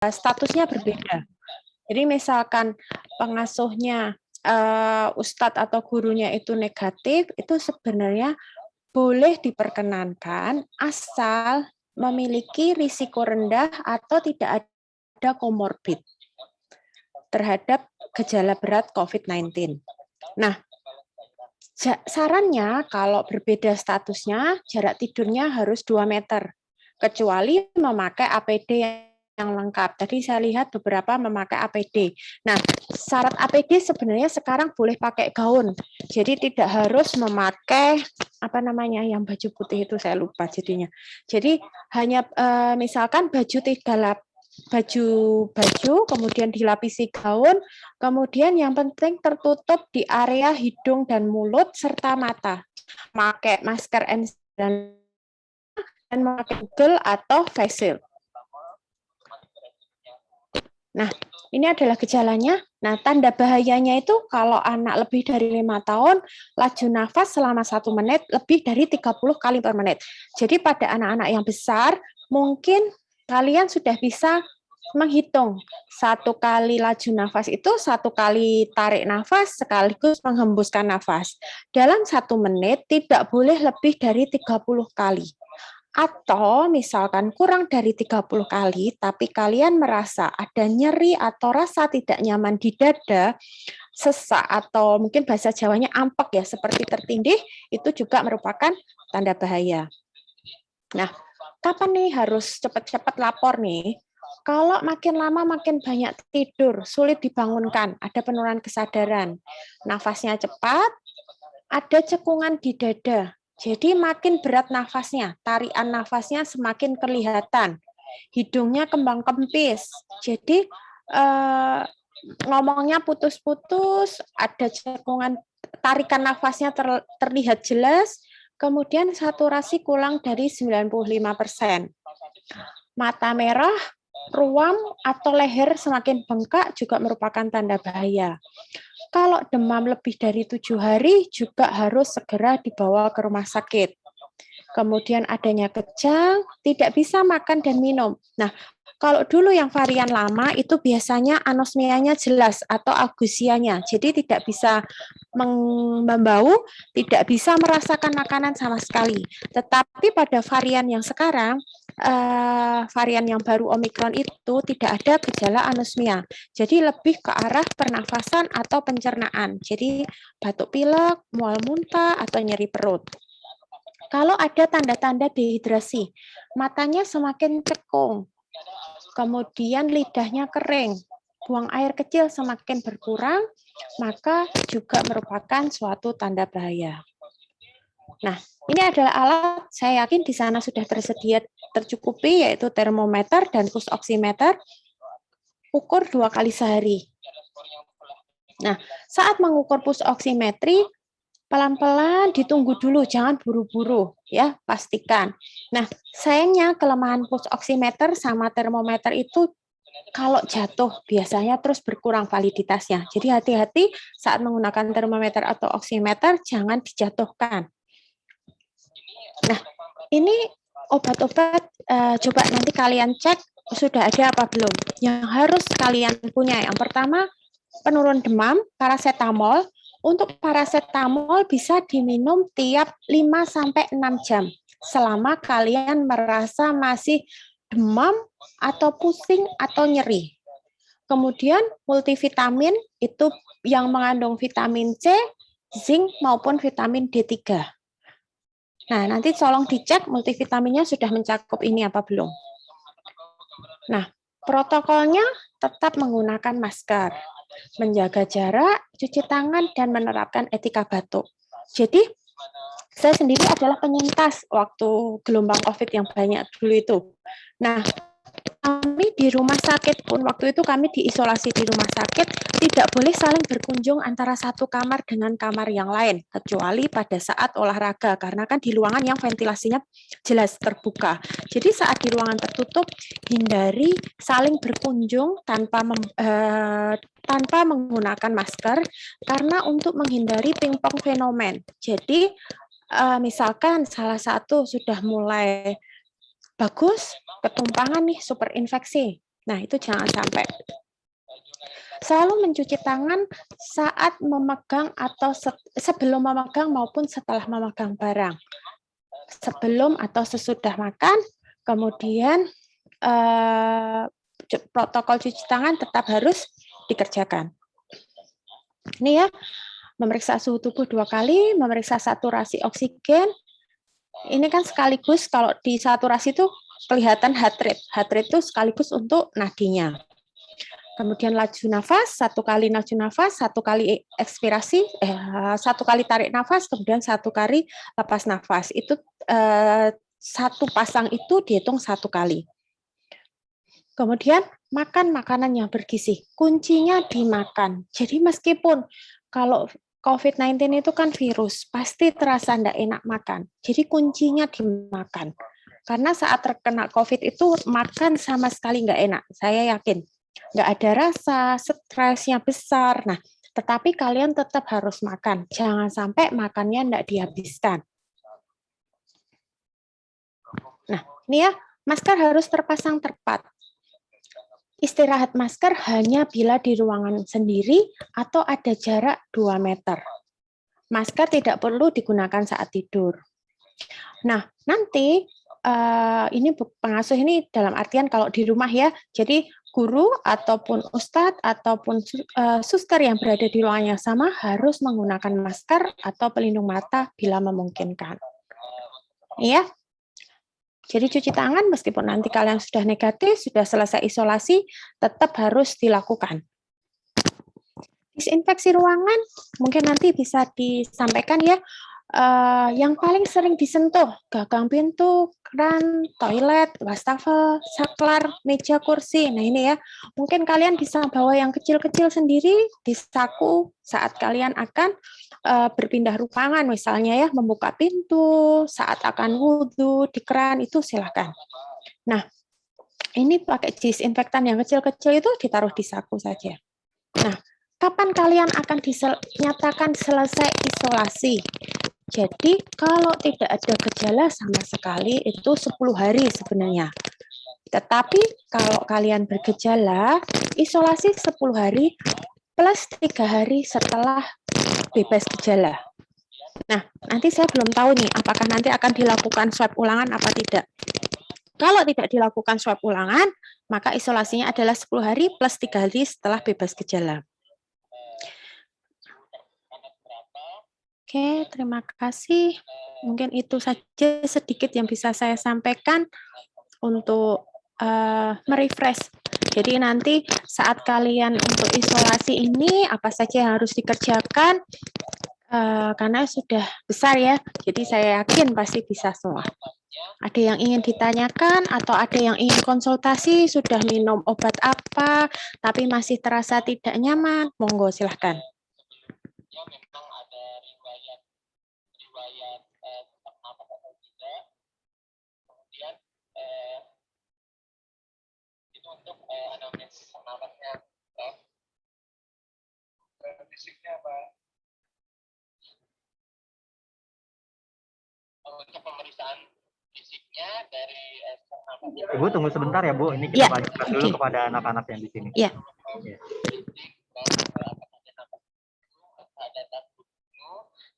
statusnya berbeda. Jadi misalkan pengasuhnya ustadz atau gurunya itu negatif, itu sebenarnya boleh diperkenankan asal memiliki risiko rendah atau tidak ada komorbid terhadap gejala berat COVID-19. Nah, sarannya kalau berbeda statusnya, jarak tidurnya harus 2 meter, kecuali memakai APD yang lengkap. Tadi saya lihat beberapa memakai APD. Nah, syarat APD sebenarnya sekarang boleh pakai gaun. Jadi tidak harus memakai apa namanya yang baju putih itu, saya lupa jadinya. Jadi hanya misalkan baju kemudian dilapisi gaun, kemudian yang penting tertutup di area hidung dan mulut serta mata. Pakai masker N95 dan memakai Google atau face shield. Nah, ini adalah gejalanya. Nah, tanda bahayanya itu kalau anak lebih dari 5 tahun, laju nafas selama 1 menit lebih dari 30 kali per menit. Jadi pada anak-anak yang besar, mungkin kalian sudah bisa menghitung 1 kali laju nafas itu 1 kali tarik nafas sekaligus menghembuskan nafas. Dalam 1 menit tidak boleh lebih dari 30 kali. Atau misalkan kurang dari 30 kali, tapi kalian merasa ada nyeri atau rasa tidak nyaman di dada, sesak atau mungkin bahasa Jawanya ampek ya, seperti tertindih, itu juga merupakan tanda bahaya. Nah, kapan nih harus cepat-cepat lapor nih? Kalau makin lama makin banyak tidur, sulit dibangunkan, ada penurunan kesadaran, nafasnya cepat, ada cekungan di dada. Jadi makin berat nafasnya, tarian nafasnya semakin kelihatan. Hidungnya kembang kempis. Jadi ngomongnya putus-putus, ada cekungan, tarikan nafasnya terlihat jelas, kemudian saturasi kurang dari 95%. Mata merah, ruam atau leher semakin bengkak juga merupakan tanda bahaya. Kalau demam lebih dari 7 hari juga harus segera dibawa ke rumah sakit. Kemudian adanya kejang, tidak bisa makan dan minum. Nah, kalau dulu yang varian lama itu biasanya anosmianya jelas atau agusianya, jadi tidak bisa membau, tidak bisa merasakan makanan sama sekali. Tetapi pada varian yang sekarang, varian yang baru Omikron itu tidak ada gejala anosmia. Jadi lebih ke arah pernafasan atau pencernaan. Jadi batuk pilek, mual muntah, atau nyeri perut. Kalau ada tanda-tanda dehidrasi, matanya semakin cekung, kemudian lidahnya kering, buang air kecil semakin berkurang, maka juga merupakan suatu tanda bahaya. Nah, ini adalah alat, saya yakin di sana sudah tersedia tercukupi, yaitu termometer dan pulse oximeter, ukur 2 kali sehari. Nah, saat mengukur pulse oximetry, pelan-pelan ditunggu dulu, jangan buru-buru, ya, pastikan. Nah, sayangnya kelemahan pulse oximeter sama termometer itu kalau jatuh biasanya terus berkurang validitasnya. Jadi hati-hati saat menggunakan termometer atau oximeter, jangan dijatuhkan. Nah, ini obat-obat, coba nanti kalian cek sudah ada apa belum. Yang harus kalian punya, yang pertama penurun demam, paracetamol. Untuk paracetamol bisa diminum tiap 5-6 jam selama kalian merasa masih demam atau pusing atau nyeri. Kemudian multivitamin itu yang mengandung vitamin C, zinc maupun vitamin D3. Nah, nanti tolong dicek multivitaminnya sudah mencakup ini apa belum. Nah, protokolnya tetap menggunakan masker, menjaga jarak, cuci tangan, dan menerapkan etika batuk. Jadi, saya sendiri adalah penyintas waktu gelombang COVID yang banyak dulu itu. Nah, kami di rumah sakit pun, waktu itu kami diisolasi di rumah sakit, tidak boleh saling berkunjung antara satu kamar dengan kamar yang lain, kecuali pada saat olahraga, karena kan di ruangan yang ventilasinya jelas terbuka. Jadi saat di ruangan tertutup, hindari saling berkunjung tanpa menggunakan masker, karena untuk menghindari pingpong fenomen. Jadi misalkan salah satu sudah mulai bagus, ketumpangan nih, super infeksi. Nah, itu jangan sampai. Selalu mencuci tangan saat memegang atau sebelum memegang maupun setelah memegang barang. Sebelum atau sesudah makan, kemudian protokol cuci tangan tetap harus dikerjakan. Ini ya, memeriksa suhu tubuh 2 kali, memeriksa saturasi oksigen. Ini kan sekaligus kalau di saturasi itu kelihatan heart rate. Heart rate itu sekaligus untuk nadinya. Kemudian laju nafas, 1 kali laju nafas, 1 kali ekspirasi, 1 kali tarik nafas, kemudian 1 kali lepas nafas. Itu satu pasang itu dihitung 1 kali. Kemudian makan makanan yang bergizi. Kuncinya dimakan. Jadi meskipun kalau COVID-19 itu kan virus, pasti terasa tidak enak makan. Jadi kuncinya dimakan. Karena saat terkena COVID itu makan sama sekali nggak enak. Saya yakin. Nggak ada rasa, stresnya besar. Nah, tetapi kalian tetap harus makan. Jangan sampai makannya nggak dihabiskan. Nah, ini ya, masker harus terpasang tepat. Istirahat masker hanya bila di ruangan sendiri atau ada jarak 2 meter. Masker tidak perlu digunakan saat tidur. Nah, nanti ini pengasuh ini dalam artian kalau di rumah ya, jadi guru ataupun ustadz ataupun suster yang berada di ruangan yang sama harus menggunakan masker atau pelindung mata bila memungkinkan. Ya. Jadi cuci tangan meskipun nanti kalian sudah negatif, sudah selesai isolasi, tetap harus dilakukan. Disinfeksi ruangan mungkin nanti bisa disampaikan ya. Yang paling sering disentuh, gagang pintu, keran, toilet, wastafel, saklar, meja, kursi. Nah ini ya, mungkin kalian bisa bawa yang kecil-kecil sendiri di saku saat kalian akan berpindah ruangan, misalnya ya, membuka pintu, saat akan wudhu, di keran, itu silakan. Nah, ini pakai disinfektan yang kecil-kecil itu ditaruh di saku saja. Nah, kapan kalian akan dinyatakan selesai isolasi? Jadi kalau tidak ada gejala sama sekali itu 10 hari sebenarnya. Tetapi kalau kalian bergejala, isolasi 10 hari plus 3 hari setelah bebas gejala. Nah, nanti saya belum tahu nih apakah nanti akan dilakukan swab ulangan apa tidak. Kalau tidak dilakukan swab ulangan, maka isolasinya adalah 10 hari plus 3 hari setelah bebas gejala. Oke, terima kasih. Mungkin itu saja sedikit yang bisa saya sampaikan untuk merefresh. Jadi nanti saat kalian untuk isolasi ini, apa saja yang harus dikerjakan, karena sudah besar ya, jadi saya yakin pasti bisa semua. Ada yang ingin ditanyakan atau ada yang ingin konsultasi, sudah minum obat apa, tapi masih terasa tidak nyaman, monggo silahkan. Untuk anamnesis nafasnya, fisiknya apa? Untuk pemeriksaan fisiknya dari Ibu tunggu sebentar ya Bu, ini kita lanjutkan dulu kepada anak-anak yang di sini. Iya.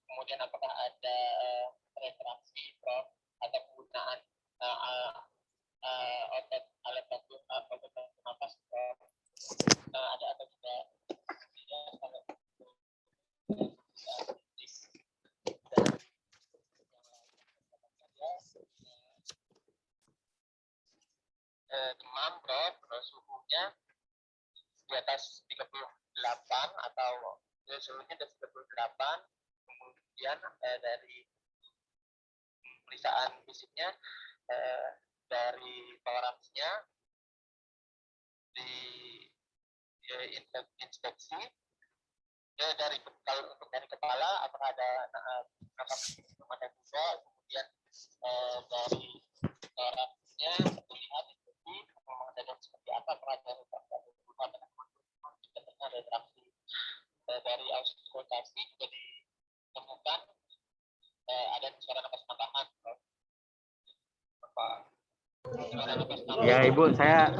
Kemudian apakah ada retraksi, ada penggunaan otot alat bantu nafas, ada atau tidak? Demam, terus suhunya di atas 38 atau suhunya di atas 38, kemudian dari pemeriksaan fisiknya, dari toleransinya di inspeksi dari kalau untuk dari kepala apakah ada nafas ada juga, kemudian dari toleransinya dilihat ada seperti apa pelajaran ada reaksi dari auskultasi juga ditemukan ada suara nafas tambahan. Ya Ibu, saya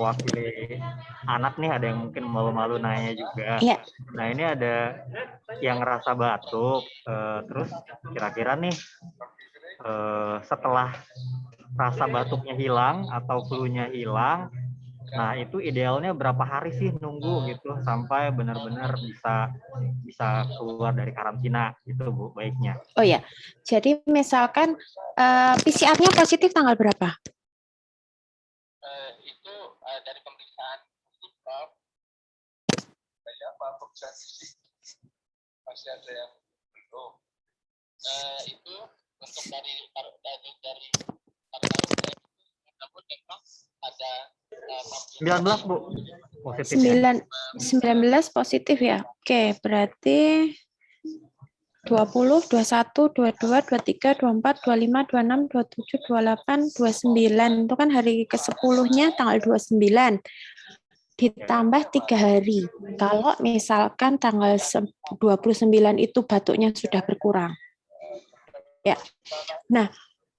mewakili anak nih, ada yang mungkin malu-malu nanya juga. Iya. Nah ini ada yang ngerasa batuk, terus kira-kira nih setelah rasa batuknya hilang atau flu-nya hilang, nah itu idealnya berapa hari sih nunggu gitu sampai benar-benar bisa keluar dari karantina itu Bu baiknya. Oh ya, jadi misalkan PCR-nya positif tanggal berapa? Itu dari pemeriksaan masih ada yang belum. Itu untuk dari ada 19 Bu positif ya. 19 positif ya. Oke, berarti 20, 21, 22, 23, 24, 25, 26, 27, 28, 29. Itu kan hari ke-10-nya tanggal 29. Ditambah 3 hari. Kalau misalkan tanggal 29 itu batuknya sudah berkurang. Ya. Nah,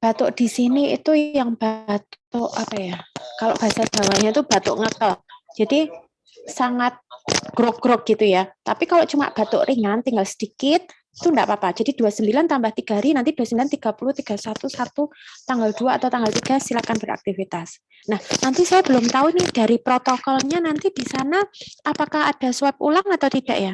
batuk di sini itu yang batuk apa ya? Kalau bahasa Jawanya itu batuk ngekel. Jadi sangat grog-grog gitu ya. Tapi kalau cuma batuk ringan, tinggal sedikit, itu enggak apa-apa. Jadi 29 tambah 3 hari, nanti 29, 30, 31, 1, tanggal 2 atau tanggal 3, silakan beraktivitas. Nah, nanti saya belum tahu nih dari protokolnya nanti di sana apakah ada swab ulang atau tidak ya?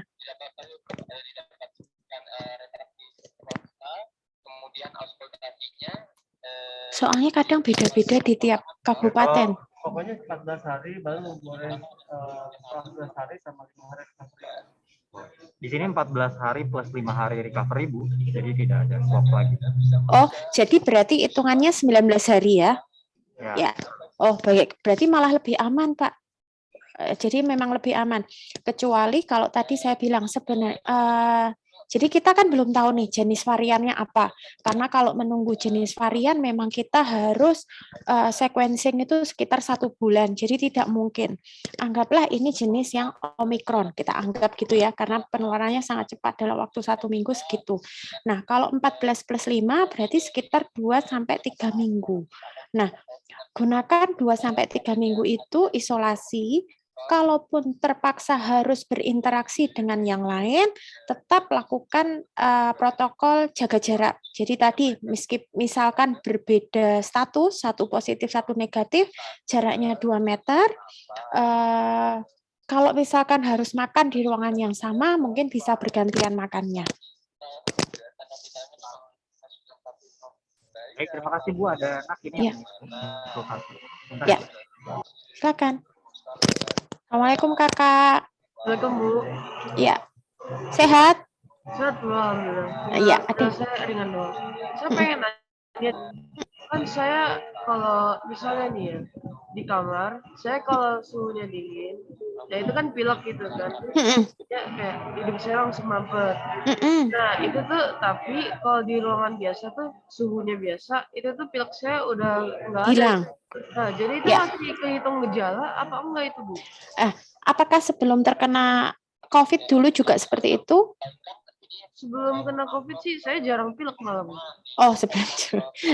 Soalnya kadang beda-beda di tiap kabupaten. Pokoknya 14 hari baru boleh 14 hari sama 5 hari recovery. Di sini 14 hari plus 5 hari recovery Bu, jadi tidak ada swab lagi. Oh, jadi berarti hitungannya 19 hari ya? Ya. Oh, baik. Berarti malah lebih aman, Pak. Jadi memang lebih aman. Kecuali kalau tadi saya bilang sebenarnya, jadi kita kan belum tahu nih jenis variannya apa. Karena kalau menunggu jenis varian memang kita harus sequencing itu sekitar 1 bulan. Jadi tidak mungkin. Anggaplah ini jenis yang Omicron. Kita anggap gitu ya, karena penularannya sangat cepat dalam waktu 1 minggu segitu. Nah, kalau 14 plus 5 berarti sekitar 2-3 minggu. Nah, gunakan 2-3 minggu itu isolasi. Kalaupun terpaksa harus berinteraksi dengan yang lain, tetap lakukan protokol jaga jarak. Jadi tadi misalkan berbeda status, satu positif, satu negatif, jaraknya 2 meter. Kalau misalkan harus makan di ruangan yang sama, mungkin bisa bergantian makannya. Baik, terima kasih Bu. Ada anak ini ya. Ya. Silakan. Assalamualaikum Kakak. Assalamualaikum Bu. Ya. Sehat? Sehat Bu, alhamdulillah. Iya, ada. Saya ringan doang. Saya pengen nanya, kan saya kalau misalnya nih ya di kamar, saya kalau suhunya dingin, ya itu kan pilek gitu kan, ya kayak hidung saya langsung mampet. Nah itu tuh, tapi kalau di ruangan biasa tuh suhunya biasa, itu tuh pilek saya udah nggak ada. Hilang. Nah jadi itu Ya. masih kehitung gejala apa enggak itu Bu? Apakah sebelum terkena COVID dulu juga seperti itu? Sebelum kena COVID sih saya jarang pilek malam. Oh, sebelum.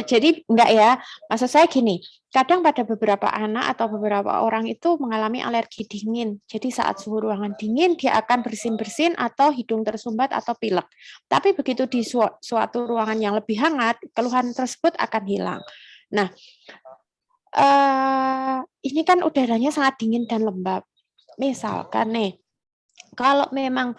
Jadi enggak ya. Maksud saya gini, kadang pada beberapa anak atau beberapa orang itu mengalami alergi dingin. Jadi saat suhu ruangan dingin, dia akan bersin-bersin atau hidung tersumbat atau pilek. Tapi begitu di suatu ruangan yang lebih hangat, keluhan tersebut akan hilang. Nah, ini kan udaranya sangat dingin dan lembab. Misalkan nih, kalau memang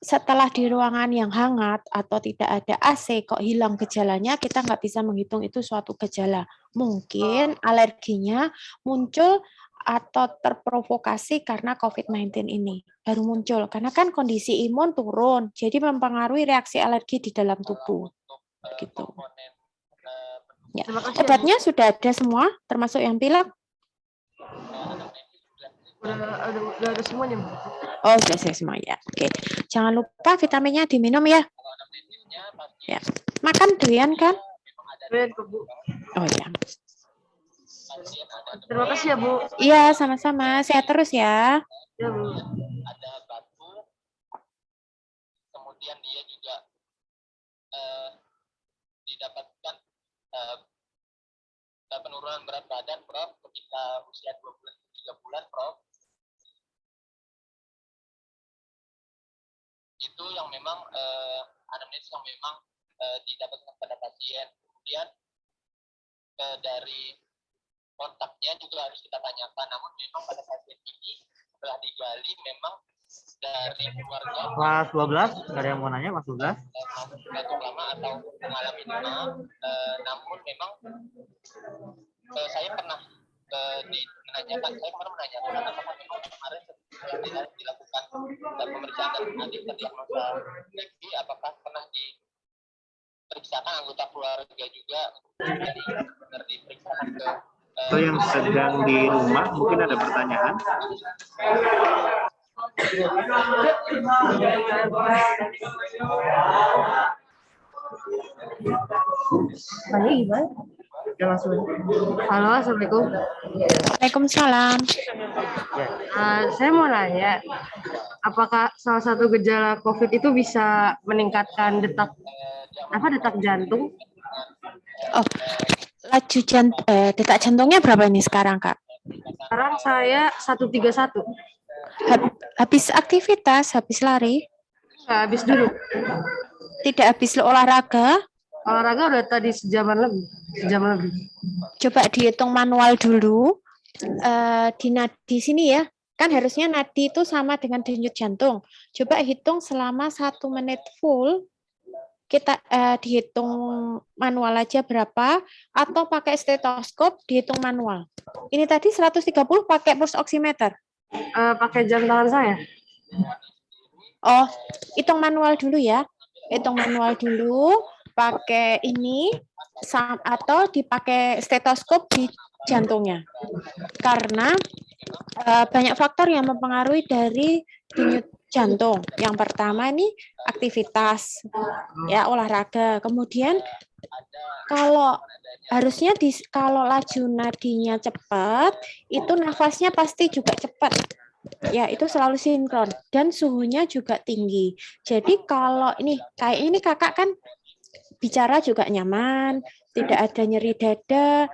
setelah di ruangan yang hangat atau tidak ada AC kok hilang gejalanya, kita nggak bisa menghitung itu suatu gejala. Mungkin alerginya muncul atau terprovokasi karena COVID-19 ini baru muncul. Karena kan kondisi imun turun, jadi mempengaruhi reaksi alergi di dalam tubuh. Gitu. Ya. Obatnya sudah ada semua, termasuk yang pilek? Udah ada semuanya. Oh, sudah selesai semua ya. Oke. Jangan lupa vitaminnya diminum ya. Ya. Makan doyan kan? Doyan kok Bu. Oh ya. Terima kasih ya Bu. Iya, sama-sama. Sehat terus ya. Ya Bu. Ada batu, kemudian dia juga didapatkan penurunan berat badan, Prof, ketika usia 2 bulan 3 bulan, Prof. Itu yang memang anamnesis yang memang didapatkan pada pasien. Kemudian dari kontaknya juga harus kita tanyakan. Namun memang pada pasien ini setelah digali memang dari keluarga Kelas 12, nggak ada yang mau nanya, Mas 12? batuk lama atau mengalami demam. Namun memang saya pernah menanyakan, saya kemarin menanyakan apakah memang kemarin setelah dilakukan pemeriksaan dan nanti terdiagnosa infeksi, apakah pernah diperiksakan anggota keluarga juga jadi benar diperiksakan ke Atau yang sedang di rumah mungkin ada pertanyaan. Halo, Assalamualaikum. Waalaikumsalam. Saya mau nanya, apakah salah satu gejala COVID itu bisa meningkatkan detak jantung? Oh, detak jantungnya berapa ini sekarang, Kak? Sekarang saya 131. Habis aktivitas, habis lari? Nggak habis dulu. Tidak habis olahraga? Olahraga udah tadi sejam lebih. Coba dihitung manual dulu. Di sini ya, kan harusnya nadi itu sama dengan denyut jantung. Coba hitung selama 1 menit full. Kita dihitung manual aja berapa, atau pakai stetoskop dihitung manual. Ini tadi 130 pakai pulse oximeter. Pakai jam tangan saya. Oh, hitung manual dulu ya. Hitung manual dulu, pakai ini, atau dipakai stetoskop di jantungnya. Karena banyak faktor yang mempengaruhi dari denyut jantung. Yang pertama ini aktivitas, ya olahraga. Kemudian kalau kalau laju nadinya cepat, itu nafasnya pasti juga cepat. Ya, itu selalu sinkron dan suhunya juga tinggi. Jadi kalau kayak ini Kakak kan bicara juga nyaman, tidak ada nyeri dada,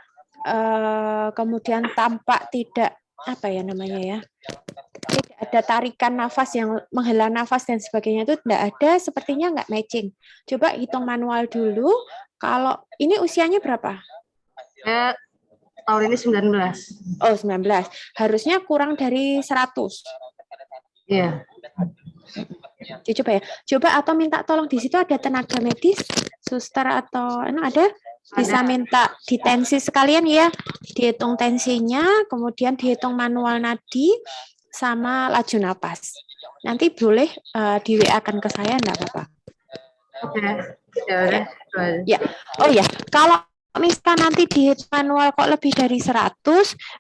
kemudian tampak tidak tidak ada tarikan nafas yang menghela nafas dan sebagainya, itu tidak ada, sepertinya nggak matching. Coba hitung manual dulu. Kalau ini usianya berapa? Saya tahun ini 19. Oh, 19. Harusnya kurang dari 100. Iya. Coba ya. Coba atau minta tolong, di situ ada tenaga medis, suster atau ada? Bisa minta ditensi sekalian ya. Dihitung tensinya, kemudian dihitung manual nadi sama laju napas. Nanti boleh di WA-kan ke saya, enggak apa-apa. Oke. Ya. Oh ya, kalau misal nanti di manual kok lebih dari 100,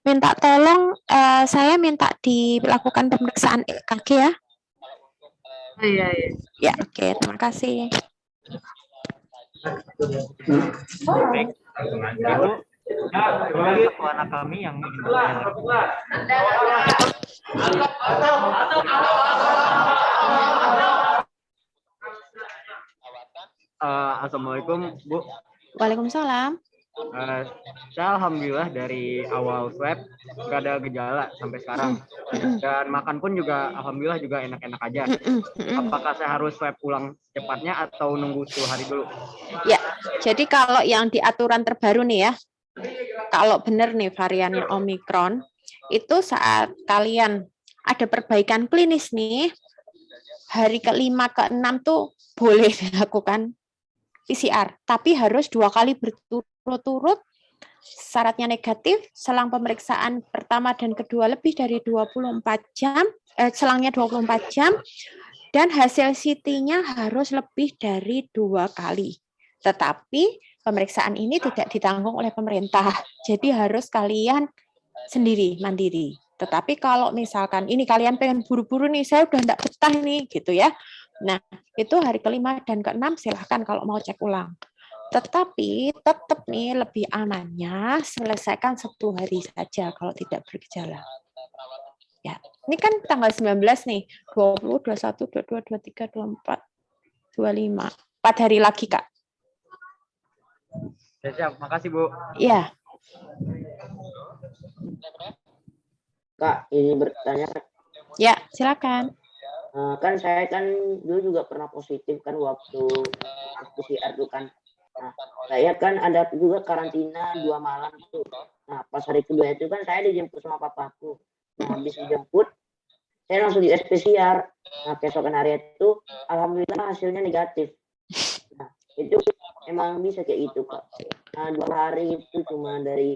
minta tolong saya minta dilakukan pemeriksaan EKG ya. Iya. Ya, oke, terima kasih. Baik. Ibu, satu anak kami yang ingin bertanya. Assalamualaikum, Bu. Waalaikumsalam. Saya alhamdulillah dari awal swab nggak ada gejala sampai sekarang, dan makan pun juga alhamdulillah juga enak-enak aja. Apakah saya harus swab ulang secepatnya atau nunggu 10 hari dulu? Ya, jadi kalau yang di aturan terbaru nih ya, kalau benar nih variannya Omikron, itu saat kalian ada perbaikan klinis nih, hari ke-5 ke-6 tuh boleh dilakukan PCR, tapi harus 2 kali berturut-turut, syaratnya negatif, selang pemeriksaan pertama dan kedua lebih dari 24 jam, selangnya 24 jam, dan hasil CT-nya harus lebih dari 2 kali. Tetapi pemeriksaan ini tidak ditanggung oleh pemerintah, jadi harus kalian sendiri, mandiri. Tetapi kalau misalkan ini kalian pengen buru-buru nih, saya udah enggak betah nih, gitu ya. Nah, itu hari ke-5 dan ke-6 silahkan kalau mau cek ulang. Tetapi tetap nih lebih amannya selesaikan 1 hari saja kalau tidak bergejala. Ya, ini kan tanggal 19 nih, 20, 21, 22, 23, 24, 25. 4 hari lagi, Kak. Ya, siap, makasih Bu. Ya, Kak, ini bertanya, Ya, silakan. kan saya kan dulu juga pernah positif kan waktu PCR itu kan. Nah, saya kan ada juga karantina 2 malam tuh. Nah, pas hari kedua itu kan saya dijemput sama papaku. Nah, habis dijemput, saya langsung di PCR. Nah, keesokan hari itu, alhamdulillah hasilnya negatif. Nah, itu emang bisa kayak gitu, Kak. Nah, 2 hari itu cuma dari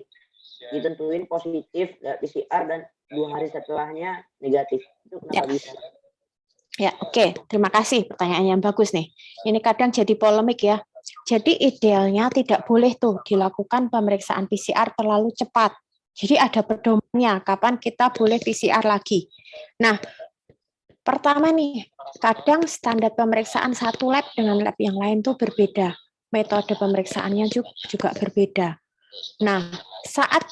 ditentuin positif PCR dan 2 hari setelahnya negatif. Itu kenapa bisa? Ya, oke. Terima kasih. Pertanyaan yang bagus nih. Ini kadang jadi polemik ya. Jadi idealnya tidak boleh tuh dilakukan pemeriksaan PCR terlalu cepat. Jadi ada pedomannya kapan kita boleh PCR lagi. Nah, pertama nih, kadang standar pemeriksaan satu lab dengan lab yang lain tuh berbeda. Metode pemeriksaannya juga berbeda. Nah, saat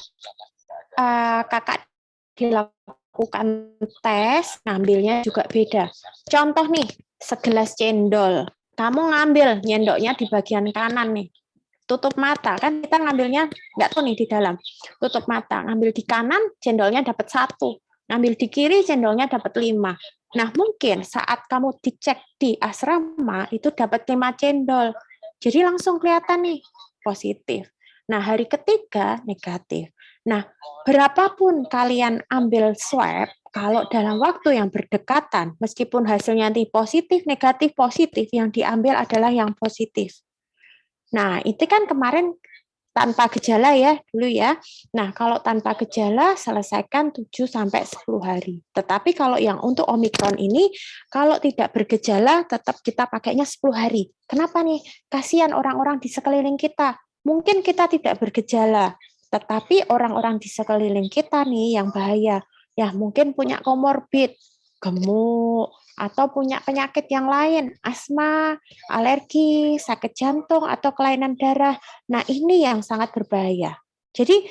kakak dilakukan tes, ngambilnya juga beda. Contoh nih, segelas cendol. Kamu ngambil nyendoknya di bagian kanan nih. Tutup mata, kan kita ngambilnya nggak tahu nih di dalam. Tutup mata, ngambil di kanan, cendolnya dapat 1. Ngambil di kiri, cendolnya dapat 5. Nah, mungkin saat kamu dicek di asrama, itu dapat 5 cendol. Jadi langsung kelihatan nih, positif. Nah, hari ketiga, negatif. Nah, berapapun kalian ambil swab, kalau dalam waktu yang berdekatan, meskipun hasilnya nanti positif, positif, yang diambil adalah yang positif. Nah, itu kan kemarin tanpa gejala ya dulu ya. Nah, kalau tanpa gejala selesaikan 7-10 hari. Tetapi kalau yang untuk Omikron ini, kalau tidak bergejala tetap kita pakainya 10 hari. Kenapa nih? Kasihan orang-orang di sekeliling kita. Mungkin kita tidak bergejala, tetapi orang-orang di sekeliling kita nih yang bahaya. Ya, mungkin punya komorbid, gemuk, atau punya penyakit yang lain, asma, alergi, sakit jantung, atau kelainan darah. Nah, ini yang sangat berbahaya. Jadi,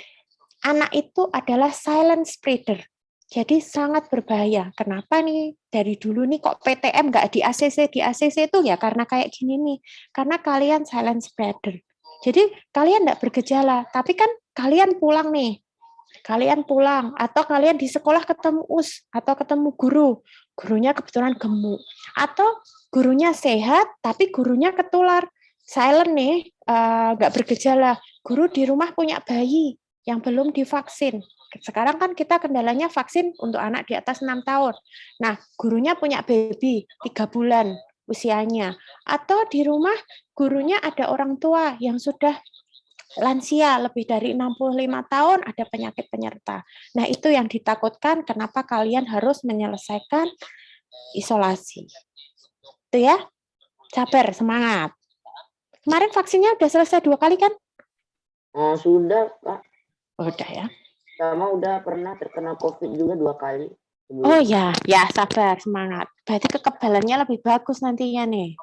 anak itu adalah silent spreader. Jadi, sangat berbahaya. Kenapa nih? Dari dulu nih kok PTM nggak di ACC? Di ACC itu ya karena kayak gini nih. Karena kalian silent spreader. Jadi, kalian nggak bergejala. Tapi kan kalian pulang nih. Kalian pulang, atau kalian di sekolah ketemu atau ketemu gurunya kebetulan gemuk, atau gurunya sehat, tapi gurunya ketular, silent nih, nggak bergejala, guru di rumah punya bayi yang belum divaksin. Sekarang kan kita kendalanya vaksin untuk anak di atas 6 tahun. Nah, gurunya punya baby 3 bulan usianya, atau di rumah gurunya ada orang tua yang sudah lansia lebih dari 65 tahun ada penyakit penyerta. Nah, itu yang ditakutkan kenapa kalian harus menyelesaikan isolasi. Itu ya. Sabar, semangat. Kemarin vaksinnya udah selesai 2 kali kan? Sudah, Kak. Udah ya. Sama udah pernah terkena COVID juga 2 kali. Oh ya, ya sabar, semangat. Berarti kekebalannya lebih bagus nantinya nih.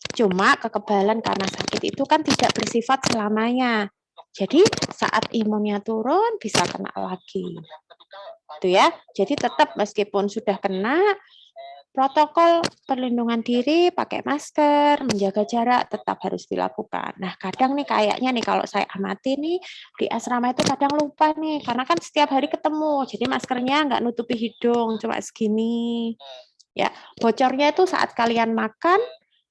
Cuma kekebalan karena sakit itu kan tidak bersifat selamanya. Jadi saat imunnya turun bisa kena lagi. Itu ya. Jadi tetap meskipun sudah kena, protokol perlindungan diri, pakai masker, menjaga jarak tetap harus dilakukan. Nah, kadang nih kayaknya nih kalau saya amati nih di asrama itu kadang lupa nih, karena kan setiap hari ketemu, jadi maskernya nggak nutupi hidung, cuma segini. Ya, bocornya itu saat kalian makan,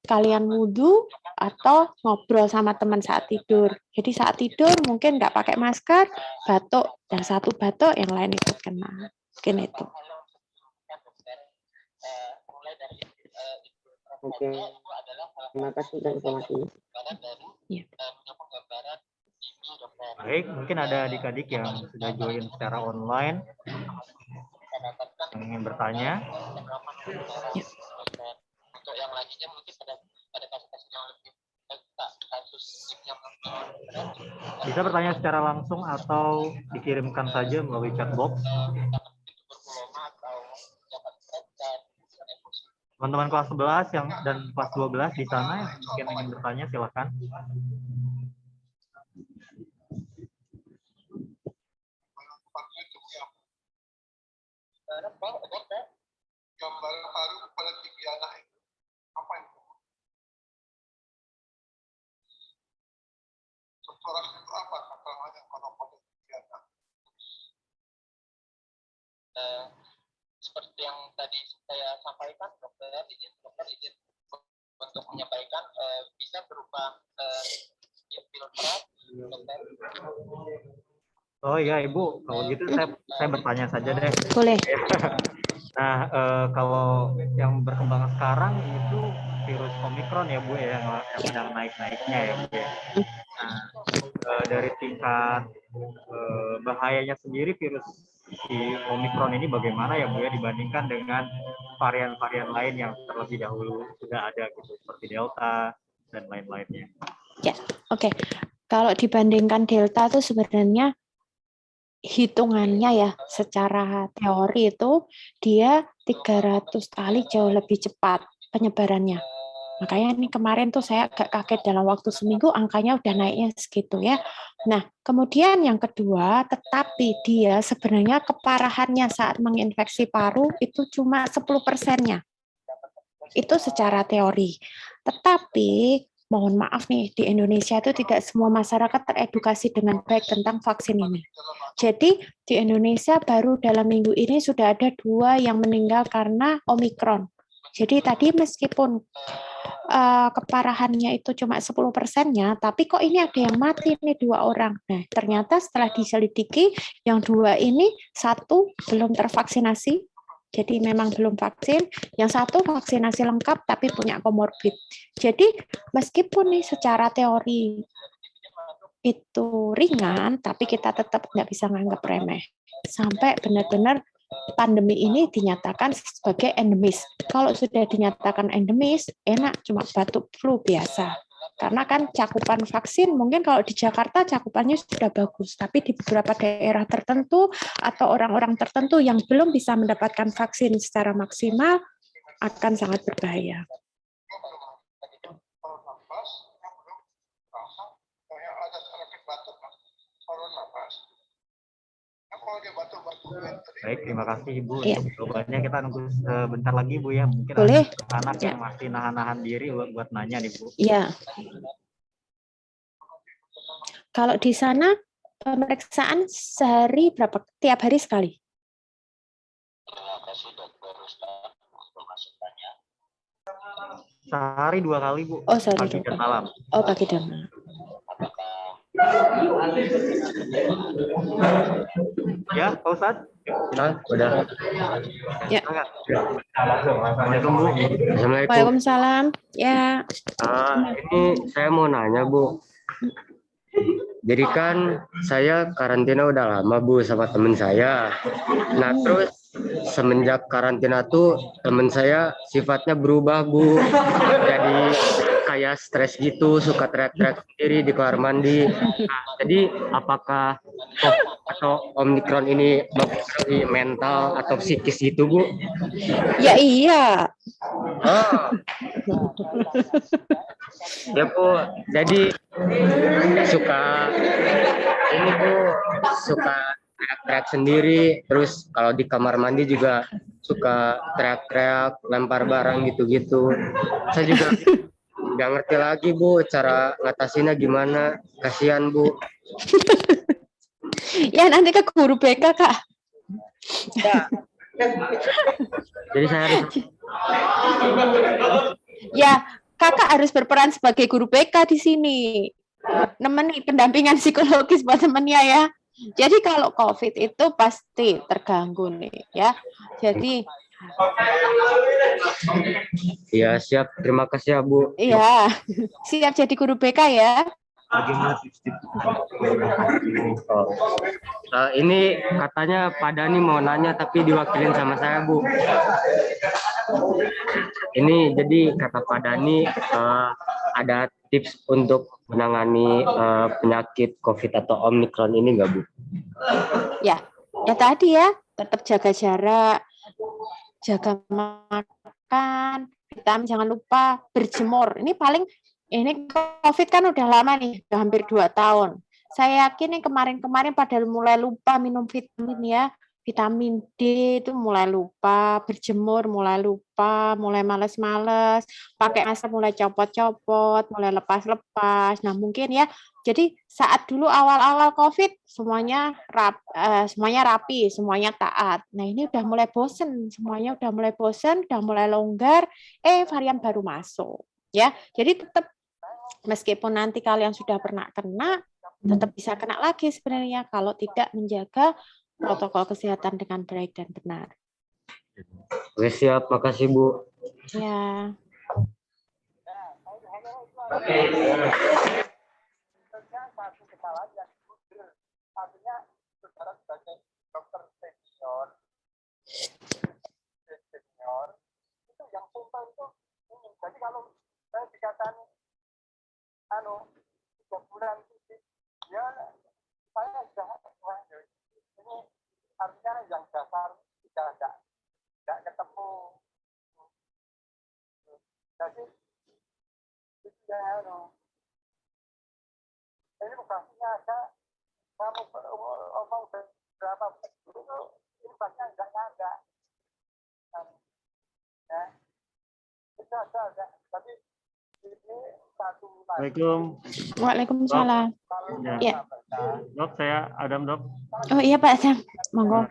kalian wudhu, atau ngobrol sama teman saat tidur. Jadi saat tidur mungkin nggak pakai masker, batuk, yang satu batuk, yang lain ikut kena. Mungkin itu. Oke. Terima kasih dan informasinya. Ya. Baik, mungkin ada adik-adik yang sudah join secara online yang ingin bertanya. Untuk yang lainnya mungkin pada kasus-kasus yang lebih kasus yang Bisa bertanya secara langsung atau dikirimkan saja melalui chat box. Teman-teman kelas 11 yang dan kelas 12 di sana yang mungkin ingin bertanya silakan. Gambaran baru pada tinggi anak itu apa itu? Cocoran itu apa? hanya kalau pada kegiatan. Seperti yang tadi saya sampaikan, dokter izin untuk menyampaikan bisa berupa filter, dokter. Oh iya Ibu, kalau gitu saya bertanya saja deh. Boleh. Nah, kalau yang berkembang sekarang itu virus Omikron ya Bu ya, yang sedang naik-naiknya ya Bu ya. Nah, dari tingkat bahayanya sendiri virus si Omikron ini bagaimana ya Bu ya dibandingkan dengan varian-varian lain yang terlebih dahulu sudah ada gitu seperti Delta dan lain-lainnya. Ya, oke. Kalau dibandingkan Delta itu sebenarnya hitungannya ya secara teori itu dia 300 kali jauh lebih cepat penyebarannya. Makanya ini kemarin tuh saya agak kaget dalam waktu seminggu angkanya udah naiknya segitu ya. Nah, kemudian yang kedua, tetapi dia sebenarnya keparahannya saat menginfeksi paru itu cuma 10%-nya. Itu secara teori. Tetapi mohon maaf nih, di Indonesia itu tidak semua masyarakat teredukasi dengan baik tentang vaksin ini. Jadi di Indonesia baru dalam minggu ini sudah ada 2 yang meninggal karena Omikron. Jadi tadi meskipun keparahannya itu cuma 10%-nya, tapi kok ini ada yang mati nih 2 orang. Nah, ternyata setelah diselidiki, yang 2 ini 1 belum tervaksinasi, jadi memang belum vaksin, yang 1 vaksinasi lengkap tapi punya komorbid. Jadi meskipun nih secara teori itu ringan, tapi kita tetap nggak bisa nganggap remeh. Sampai benar-benar pandemi ini dinyatakan sebagai endemis. Kalau sudah dinyatakan endemis, enak cuma batuk flu biasa. Karena kan cakupan vaksin, mungkin kalau di Jakarta cakupannya sudah bagus, tapi di beberapa daerah tertentu atau orang-orang tertentu yang belum bisa mendapatkan vaksin secara maksimal akan sangat berbahaya. Kalau nafas, yang belum rasa, kayak ada sakit batuk, kalau nafas. Nah, kalau dia batuk-batuk, Baik, terima kasih Ibu Iya. untuk jawabannya. Kita nunggu sebentar lagi Bu ya. Mungkin Boleh. ada anak Ya. yang masih nahan-nahan diri buat nanya nih Bu. Iya. Kalau di sana pemeriksaan sehari berapa? Tiap hari sekali? Terima kasih dokter Ustaz untuk masukannya. Sehari 2 kali Bu. Oh, sorry, Pagi dan dokter. malam. Oh, pagi dan malam. Ya, Pak Ustadz? Udah. Ya. Assalamualaikum Bu. Assalamualaikum. Waalaikumsalam. Ya. Ini saya mau nanya Bu. Jadi kan saya karantina udah lama Bu sama temen saya. Nah terus semenjak karantina tuh temen saya sifatnya berubah Bu. Jadi kayak stres gitu, suka teriak-teriak sendiri di kamar mandi. Nah, jadi apakah atau Omikron ini mempengaruhi mental atau psikis gitu Bu? Ya iya. Oh. Ya Bu, jadi suka ini Bu, suka teriak-teriak sendiri, terus kalau di kamar mandi juga suka teriak-teriak, lempar barang gitu-gitu. Saya juga nggak ngerti lagi Bu, cara ngatasinnya gimana, kasihan Bu. Ya nanti ke guru BK Kak. Jadi saya harus Ya Kakak harus berperan sebagai guru BK di sini. Nemeni pendampingan psikologis buat temennya ya. Jadi kalau COVID itu pasti terganggu nih ya. Jadi ya siap, terima kasih ya Bu. iya, siap jadi guru BK ya. Bagaimana tips-tips? Ini katanya Pak Dani mau nanya tapi diwakilin sama saya Bu. Ini jadi kata Pak Dani ada tips untuk menangani penyakit COVID atau Omikron ini nggak Bu? Ya tadi ya, tetap jaga jarak, jaga makan, vitamin jangan lupa berjemur. Ini COVID kan udah lama nih, udah hampir 2 tahun. Saya yakin nih kemarin-kemarin pada mulai lupa minum vitamin ya. vitamin D itu mulai lupa, berjemur mulai lupa, mulai males-males, pakai masker mulai copot-copot, mulai lepas-lepas. Nah, mungkin ya. Jadi saat dulu awal-awal COVID semuanya rapi, semuanya taat. Nah, ini udah mulai bosen, semuanya udah mulai bosen, udah mulai longgar, varian baru masuk. Ya, jadi tetap meskipun nanti kalian sudah pernah kena, tetap bisa kena lagi sebenarnya kalau tidak menjaga protokol kesehatan dengan baik dan benar. Oke, siap, makasih Bu. Ya. Satu kesalahan yang blunder. Artinya saudara sebagai dokter senior itu yang sumpah itu ini. Jadi kalau saya dikatakan 3 bulan ya saya sudah ini artinya yang dasar sudah tidak ketemu. Jadi itu ya ini operasinya ada kamu omong berapa itu ibaratnya enggak ada ya itu ada tapi ini satu lagi. Assalamualaikum. Waalaikumsalam. Ya. Dok, saya Adam, Dok. Oh iya Pak Sam, monggo.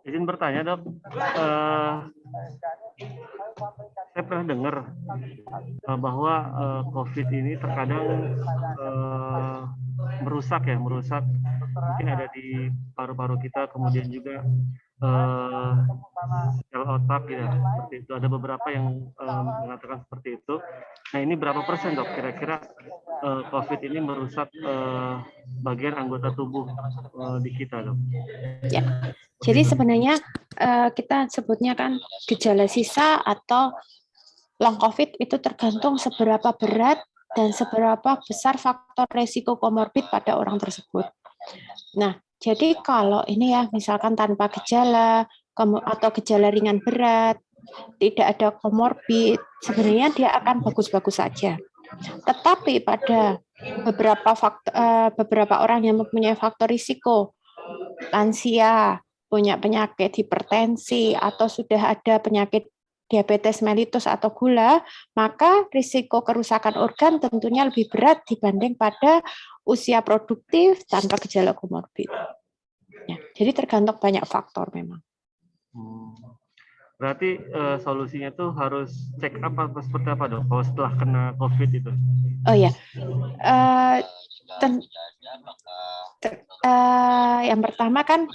Izin bertanya, Dok. Saya pernah dengar bahwa COVID ini terkadang merusak mungkin ada di paru-paru kita, kemudian juga sel otak ya, seperti itu. Ada beberapa yang mengatakan seperti itu. Nah, ini berapa persen, Dok, kira-kira COVID ini merusak bagian anggota tubuh di kita, Dok? Ya. Jadi sebenarnya kita sebutnya kan gejala sisa atau long COVID itu tergantung seberapa berat dan seberapa besar faktor resiko komorbid pada orang tersebut. Nah, jadi kalau ini ya misalkan tanpa gejala atau gejala ringan berat, tidak ada komorbid, sebenarnya dia akan bagus-bagus saja. Tetapi pada beberapa orang yang mempunyai faktor risiko, lansia, punya penyakit hipertensi, atau sudah ada penyakit diabetes mellitus atau gula, maka risiko kerusakan organ tentunya lebih berat dibanding pada usia produktif tanpa gejala komorbid. Ya, jadi tergantung banyak faktor memang. Berarti solusinya tuh harus check up seperti apa, Dok, kalau setelah kena COVID itu? Oh ya, yang pertama kan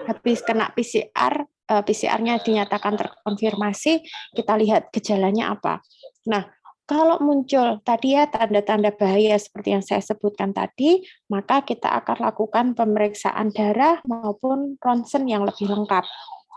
habis kena PCR, PCR-nya dinyatakan terkonfirmasi, kita lihat gejalanya apa. Nah, kalau muncul tadi ya tanda-tanda bahaya seperti yang saya sebutkan tadi, maka kita akan lakukan pemeriksaan darah maupun ronsen yang lebih lengkap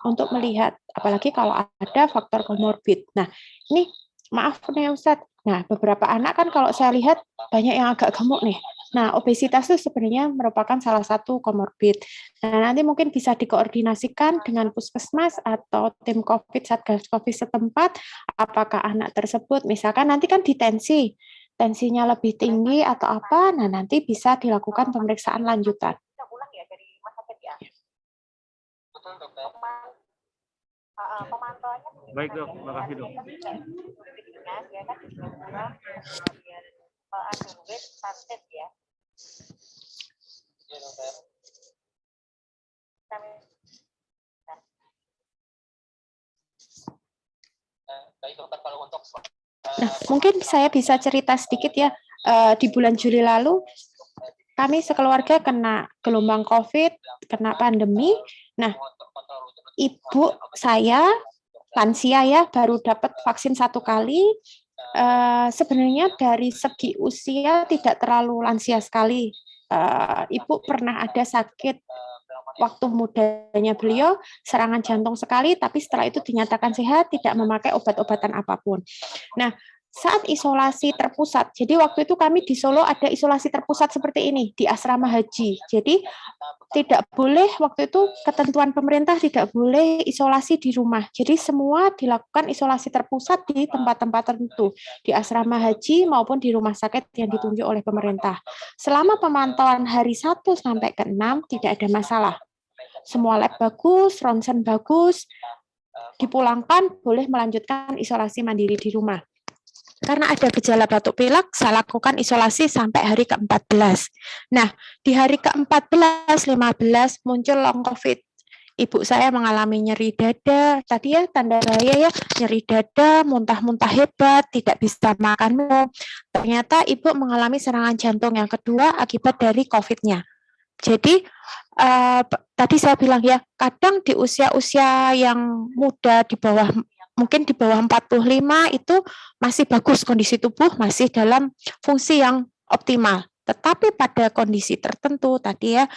untuk melihat, apalagi kalau ada faktor komorbid. Nah, ini maaf nih Ustadz. Nah, beberapa anak kan kalau saya lihat banyak yang agak gemuk nih. Nah, obesitas itu sebenarnya merupakan salah satu komorbid. Nah, nanti mungkin bisa dikoordinasikan dengan puskesmas atau tim COVID, Satgas COVID setempat, apakah anak tersebut, misalkan nanti kan ditensi, tensinya lebih tinggi atau apa, nah nanti bisa dilakukan pemeriksaan lanjutan. Baik, Dok, makasih, Dok. Nah, mungkin saya bisa cerita sedikit ya. Di bulan Juli lalu, kami sekeluarga kena gelombang COVID, kena pandemi. Nah, ibu saya lansia ya, baru dapat vaksin 1 kali. Sebenarnya dari segi usia tidak terlalu lansia sekali. Ibu pernah ada sakit waktu mudanya beliau, serangan jantung sekali, tapi setelah itu dinyatakan sehat, tidak memakai obat-obatan apapun. Nah, saat isolasi terpusat, jadi waktu itu kami di Solo ada isolasi terpusat seperti ini, di asrama haji. Jadi tidak boleh, waktu itu ketentuan pemerintah tidak boleh isolasi di rumah. Jadi semua dilakukan isolasi terpusat di tempat-tempat tertentu, di asrama haji maupun di rumah sakit yang ditunjuk oleh pemerintah. Selama pemantauan hari 1 sampai ke 6 tidak ada masalah. semua lab bagus, ronsen bagus, dipulangkan, boleh melanjutkan isolasi mandiri di rumah. Karena ada gejala batuk pilek, saya lakukan isolasi sampai hari ke-14. Nah, di hari ke-14, 15 muncul long COVID. Ibu saya mengalami nyeri dada, tadi ya tanda bahaya ya, nyeri dada, muntah-muntah hebat, tidak bisa makan minum. Ternyata ibu mengalami serangan jantung yang kedua akibat dari COVID-nya. Jadi tadi saya bilang ya, kadang di usia-usia yang muda di bawah mungkin di bawah 45 itu masih bagus kondisi tubuh, masih dalam fungsi yang optimal. Tetapi pada kondisi tertentu tadi ya,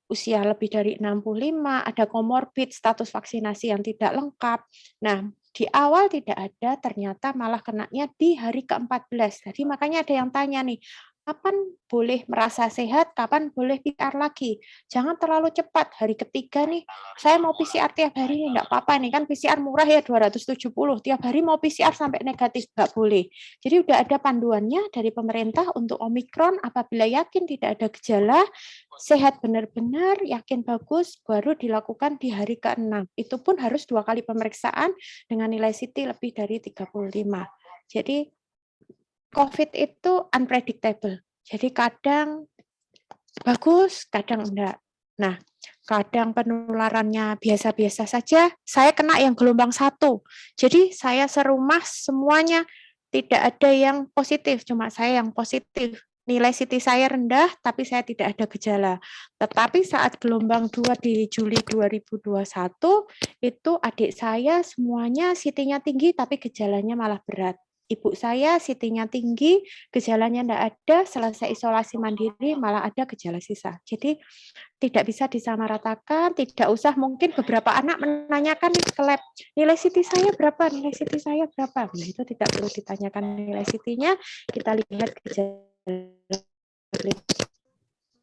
usia lebih dari 65, ada komorbid, status vaksinasi yang tidak lengkap. Nah, di awal tidak ada, ternyata malah kenanya di hari ke-14. Jadi makanya ada yang tanya nih, kapan boleh merasa sehat, kapan boleh PCR lagi. Jangan terlalu cepat, hari ketiga nih, saya mau PCR tiap hari nih, enggak apa-apa nih, kan PCR murah ya 270, tiap hari mau PCR sampai negatif, enggak boleh. Jadi udah ada panduannya dari pemerintah untuk Omikron, apabila yakin tidak ada gejala, sehat benar-benar, yakin bagus, baru dilakukan di hari ke-6. Itu pun harus 2 kali pemeriksaan dengan nilai CT lebih dari 35. Jadi COVID itu unpredictable. Jadi kadang bagus, kadang enggak. Nah, kadang penularannya biasa-biasa saja. Saya kena yang gelombang 1. Jadi saya serumah semuanya tidak ada yang positif, cuma saya yang positif. Nilai CT saya rendah, tapi saya tidak ada gejala. Tetapi saat gelombang 2 di Juli 2021, itu adik saya semuanya CT-nya tinggi, tapi gejalanya malah berat. Ibu saya CT-nya tinggi, gejalanya tidak ada, selesai isolasi mandiri malah ada gejala sisa. Jadi tidak bisa disamaratakan, tidak usah mungkin beberapa anak menanyakan ke lab, nilai CT saya berapa, nilai CT saya berapa. Nah, itu tidak perlu ditanyakan nilai CT-nya, kita lihat gejala.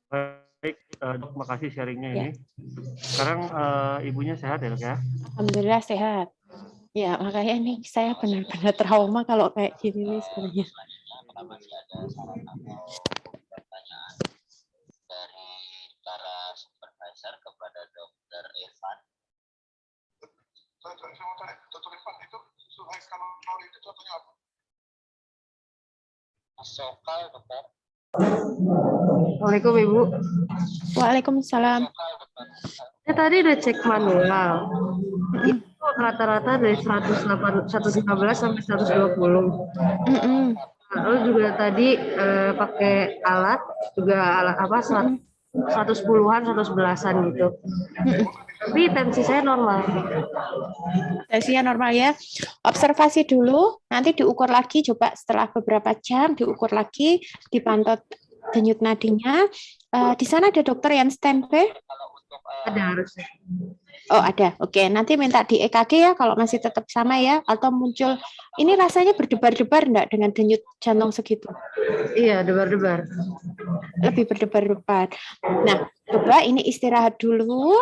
Baik, Dok, makasih sharingnya Ya. ini. Sekarang ibunya sehat ya, Dok ya? Alhamdulillah sehat. Ya, makanya nih saya benar-benar trauma kalau kayak gini nih sebenarnya. Apakah masih ada saran atau pertanyaan dari para supervisor kepada Dokter Irfan? Saya mau tanya, Dr. Irfan, itu suhu kalori itu contohnya apa? Sokal, Dokter. Assalamualaikum Ibu. Waalaikumsalam. Sokal, Dokter. Saya tadi udah cek manual. Itu rata-rata dari 115 sampai 120. Lalu juga tadi pakai alat juga alat apa 110-an 111-an gitu. Tapi tensi saya normal. Tensinya normal ya. Observasi dulu, nanti diukur lagi, coba setelah beberapa jam diukur lagi, dipantau denyut nadinya. Di sana ada dokter yang standby? Ada harusnya. Oh ada, oke. Nanti minta di EKG ya kalau masih tetap sama ya, atau muncul ini rasanya berdebar-debar enggak dengan denyut jantung segitu? Iya, debar-debar. Lebih berdebar-debar. Nah, coba ini istirahat dulu.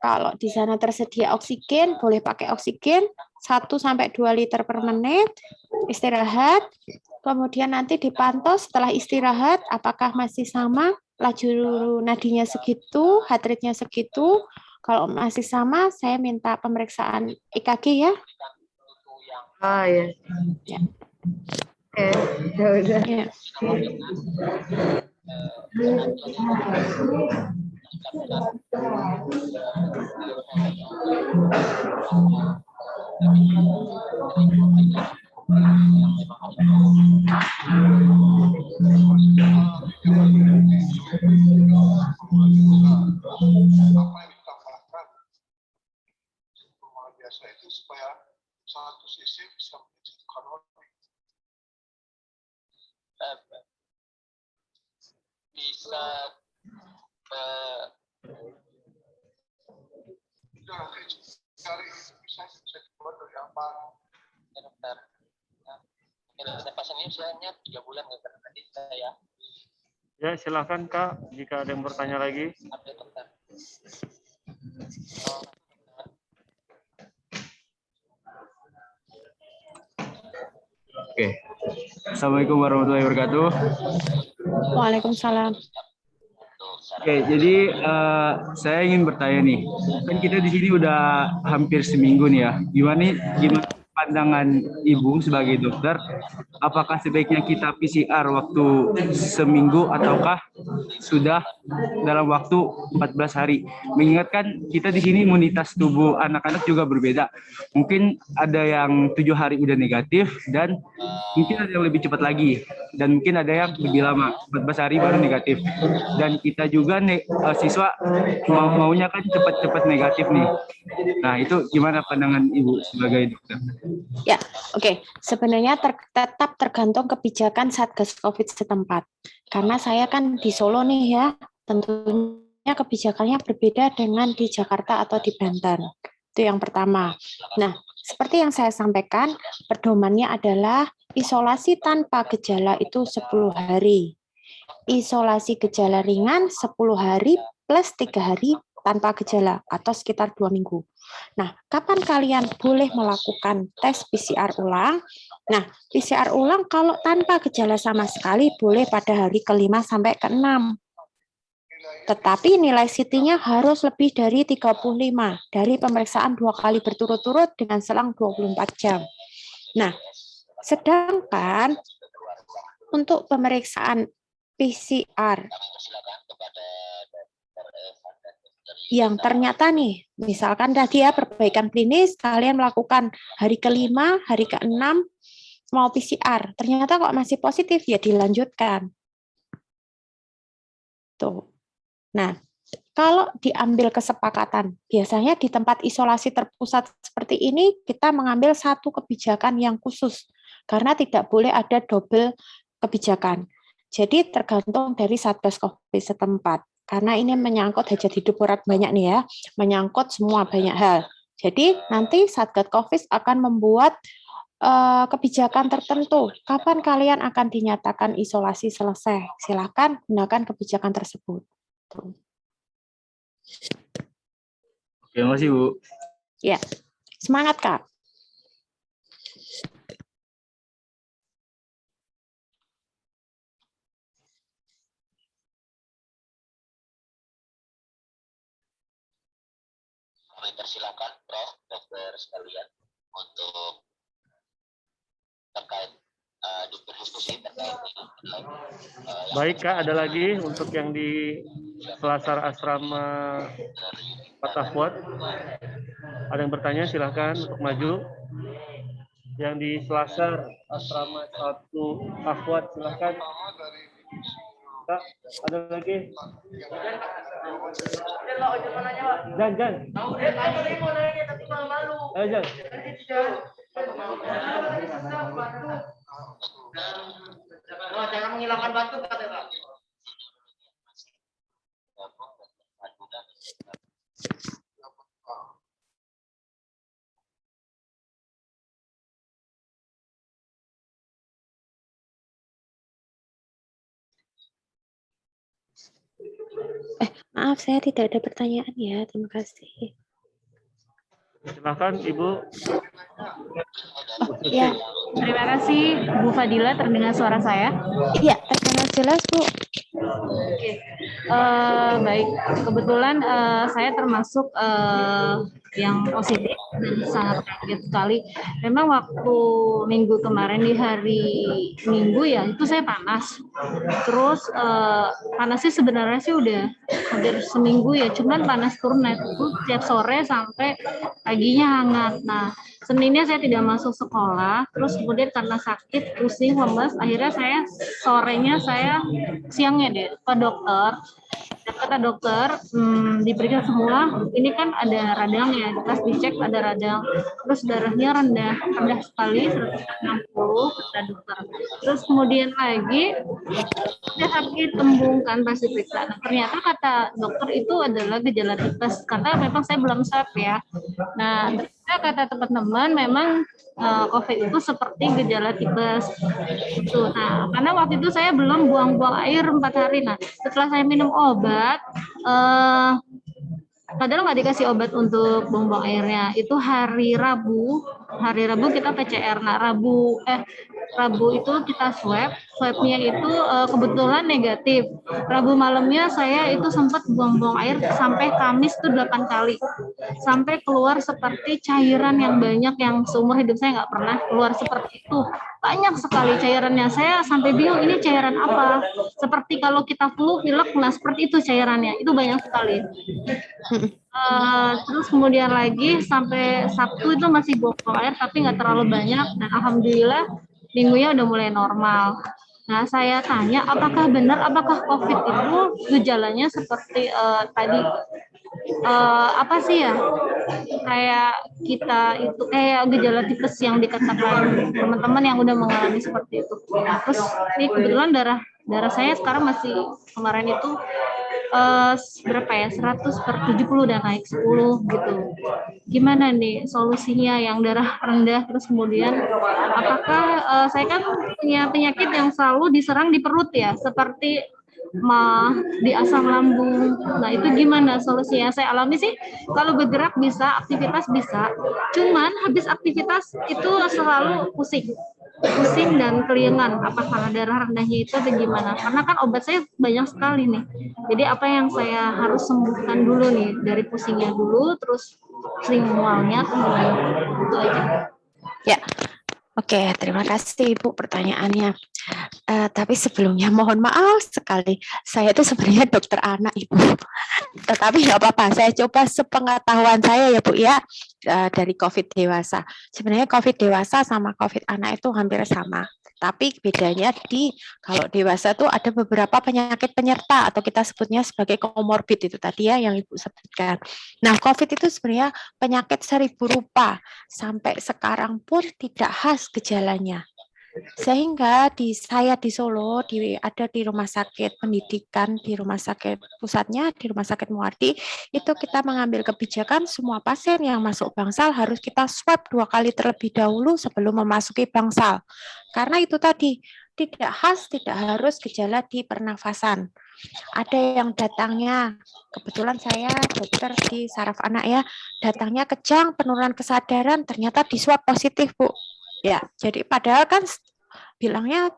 Kalau di sana tersedia oksigen, boleh pakai oksigen 1-2 liter per menit. Istirahat. Kemudian nanti dipantau setelah istirahat apakah masih sama laju nadinya segitu, heart rate-nya segitu. Kalau masih sama, saya minta pemeriksaan EKG ya. Ah ya. Ya. Ya udah. Ya. Apa yang ditambahkan rumah biasa itu supaya satu sisi bisa menjadi kalori. Bisa Dari bisa dibuat dari apa? Dokter. Saya pasannya usianya 3 bulan Dokter. Tadi saya Ya, silakan Kak, jika ada yang bertanya lagi. update Dokter. Oke. Assalamualaikum warahmatullahi wabarakatuh. Waalaikumsalam. Untuk Oke, jadi saya ingin bertanya nih, kan kita di sini udah hampir seminggu nih ya. Gimana pandangan Ibu sebagai dokter? Apakah sebaiknya kita PCR waktu seminggu ataukah sudah dalam waktu 14 hari? Mengingatkan kita di sini imunitas tubuh anak-anak juga berbeda. Mungkin ada yang 7 hari udah negatif dan mungkin ada yang lebih cepat lagi dan mungkin ada yang lebih lama 14 hari baru negatif dan kita juga siswa maunya kan cepat-cepat negatif nih. Nah itu gimana pandangan Ibu sebagai dokter? Ya, oke. Sebenarnya tetap tergantung kebijakan Satgas COVID setempat. Karena saya kan di Solo nih ya, tentunya kebijakannya berbeda dengan di Jakarta atau di Banten. Itu yang pertama. Nah, seperti yang saya sampaikan, pedomannya adalah isolasi tanpa gejala itu 10 hari. Isolasi gejala ringan 10 hari plus 3 hari tanpa gejala atau sekitar 2 minggu. Nah, kapan kalian boleh melakukan tes PCR ulang? Nah, PCR ulang kalau tanpa gejala sama sekali boleh pada hari ke-5 sampai ke-6. Tetapi nilai CT-nya harus lebih dari 35 dari pemeriksaan 2 kali berturut-turut dengan selang 24 jam. Nah, sedangkan untuk pemeriksaan PCR yang ternyata nih, misalkan tadi ya perbaikan klinis, kalian melakukan hari ke-5, hari ke-6, mau PCR, ternyata kok masih positif, ya dilanjutkan. Tuh. Nah, kalau diambil kesepakatan, biasanya di tempat isolasi terpusat seperti ini, kita mengambil satu kebijakan yang khusus, karena tidak boleh ada double kebijakan. Jadi tergantung dari Satgas COVID setempat. Karena ini menyangkut hajat hidup berat banyak nih ya, menyangkut semua banyak hal. Jadi nanti Satgas COVID akan membuat kebijakan tertentu. Kapan kalian akan dinyatakan isolasi selesai? Silakan gunakan kebijakan tersebut. Oke, makasih Bu. Ya, semangat Kak. Kami persilakan Prof, dokter sekalian untuk terkait berdiskusi terkait ini. Baik Kak, ada lagi untuk yang di Selasar Asrama Patahwat. Ada yang bertanya, silahkan untuk maju. Yang di Selasar Asrama 1 Ahwat, silahkan. Kak, ada lagi. Jan. Ayo Jan. Jangan menghilangkan batu kata. Maaf, saya tidak ada pertanyaan ya. Terima kasih. Silahkan Ibu. Ya. Terima kasih Bu Fadila, terdengar suara saya? Iya, terdengar jelas Bu. Oke. Baik, kebetulan saya termasuk yang positif dan sangat kaget sekali. Memang waktu minggu kemarin di hari Minggu ya, itu saya panas. Terus panasnya sebenarnya sih udah hampir seminggu ya, cuman panas turun itu tiap sore sampai paginya hangat. Nah, Seninnya saya tidak masuk sekolah, terus kemudian karena sakit, pusing, lemes, akhirnya siangnya deh ke dokter. Dan kata dokter, diperiksa semua, ini kan ada radang ya, pas dicek ada radang, terus darahnya rendah sekali, 160 kata dokter. Terus kemudian lagi, dia sakit tembung kan pas diperiksa. Nah, ternyata kata dokter itu adalah gejala tipes, karena memang saya belum swab ya. Nah, kata teman-teman memang COVID itu seperti gejala tipes. Nah, karena waktu itu saya belum buang-buang air 4 hari. Nah, setelah saya minum obat, padahal nggak dikasih obat untuk buang-buang airnya. Itu hari Rabu kita PCR. Nah, Rabu itu kita swabnya itu kebetulan negatif. Rabu malamnya saya itu sempat buang-buang air sampai Kamis tuh 8 kali. Sampai keluar seperti cairan yang banyak yang seumur hidup saya nggak pernah keluar seperti itu. Banyak sekali cairannya. Saya sampai bingung ini cairan apa. Seperti kalau kita flu, pilek, nah seperti itu cairannya. Itu banyak sekali. Terus kemudian lagi sampai Sabtu itu masih buang air tapi nggak terlalu banyak dan alhamdulillah minggunya udah mulai normal. Nah saya tanya apakah benar apakah COVID itu gejalanya seperti tadi apa sih ya kayak kita itu kayak gejala tipes yang dikatakan teman-teman yang udah mengalami seperti itu. Terus ini kebetulan darah saya sekarang masih kemarin itu berapa ya 100/70 udah naik 10 gitu. Gimana nih solusinya yang darah rendah terus kemudian apakah saya kan punya penyakit yang selalu diserang di perut ya seperti di asam lambung. Nah itu gimana solusinya? Saya alami sih kalau bergerak bisa, aktivitas bisa. Cuman habis aktivitas itu selalu pusing dan keliengan. Apa karena darah rendahnya itu atau gimana? Karena kan obat saya banyak sekali nih. Jadi apa yang saya harus sembuhkan dulu nih dari pusingnya dulu, terus pusing mualnya atau gimana? Itu aja. Ya. Oke, terima kasih Ibu pertanyaannya. Tapi sebelumnya mohon maaf sekali, saya itu sebenarnya dokter anak Ibu. Tetapi nggak apa-apa, saya coba sepengetahuan saya ya Bu ya, dari COVID dewasa. Sebenarnya COVID dewasa sama COVID anak itu hampir sama. Tapi bedanya kalau dewasa itu ada beberapa penyakit penyerta atau kita sebutnya sebagai komorbid itu tadi ya yang Ibu sebutkan. Nah, COVID itu sebenarnya penyakit 1000 rupa. Sampai sekarang pun tidak khas gejalanya. Sehingga saya di Solo ada di rumah sakit pendidikan, di rumah sakit pusatnya, di rumah sakit Muardi, itu kita mengambil kebijakan semua pasien yang masuk bangsal harus kita swab 2 kali terlebih dahulu sebelum memasuki bangsal. Karena itu tadi tidak khas, tidak harus gejala di pernafasan. Ada yang datangnya, kebetulan saya dokter di saraf anak ya, datangnya kejang, penurunan kesadaran, ternyata di swab positif Bu. Ya, jadi padahal kan bilangnya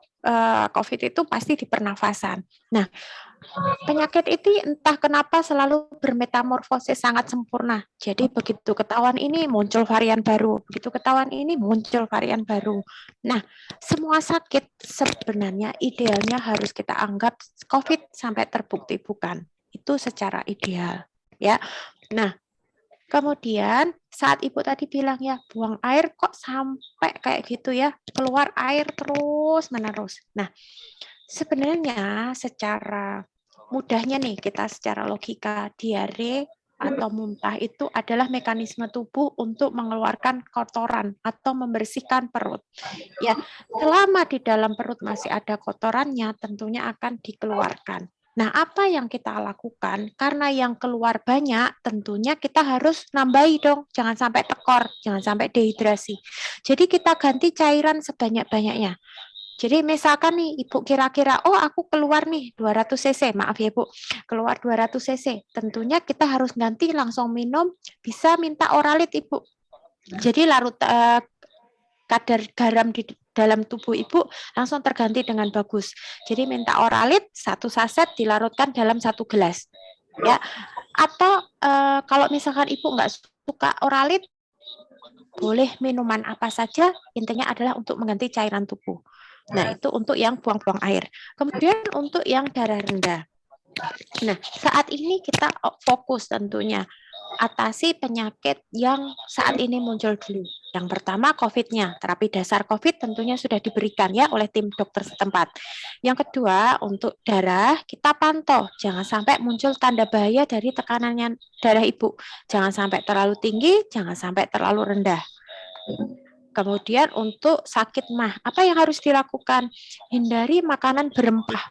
COVID itu pasti di pernafasan. Nah, penyakit itu entah kenapa selalu bermetamorfosis sangat sempurna. Jadi begitu ketahuan ini muncul varian baru, begitu ketahuan ini muncul varian baru. Nah, semua sakit sebenarnya idealnya harus kita anggap COVID sampai terbukti bukan. Itu secara ideal, ya. Nah, kemudian saat Ibu tadi bilang ya buang air kok sampai kayak gitu ya, keluar air terus menerus. Nah, sebenarnya secara mudahnya nih kita secara logika diare atau muntah itu adalah mekanisme tubuh untuk mengeluarkan kotoran atau membersihkan perut. Ya, selama di dalam perut masih ada kotorannya tentunya akan dikeluarkan. Nah, apa yang kita lakukan? Karena yang keluar banyak, tentunya kita harus nambahi dong. Jangan sampai tekor, jangan sampai dehidrasi. Jadi kita ganti cairan sebanyak-banyaknya. Jadi misalkan nih Ibu kira-kira, oh aku keluar nih 200 cc, maaf ya Bu, keluar 200 cc. Tentunya kita harus ganti langsung minum, bisa minta oralit Ibu. Jadi larut kadar garam di dalam tubuh Ibu langsung terganti dengan bagus. Jadi minta oralit 1 saset dilarutkan dalam 1 gelas. Ya. Atau kalau misalkan Ibu nggak suka oralit, boleh minuman apa saja, intinya adalah untuk mengganti cairan tubuh. Nah, itu untuk yang buang-buang air. Kemudian untuk yang darah rendah. Nah, saat ini kita fokus tentunya atasi penyakit yang saat ini muncul dulu. Yang pertama COVID-nya, terapi dasar COVID tentunya sudah diberikan ya oleh tim dokter setempat. Yang kedua untuk darah kita pantau, jangan sampai muncul tanda bahaya dari tekanannya darah Ibu. Jangan sampai terlalu tinggi, jangan sampai terlalu rendah. Kemudian untuk sakit mah, apa yang harus dilakukan? Hindari makanan berempah.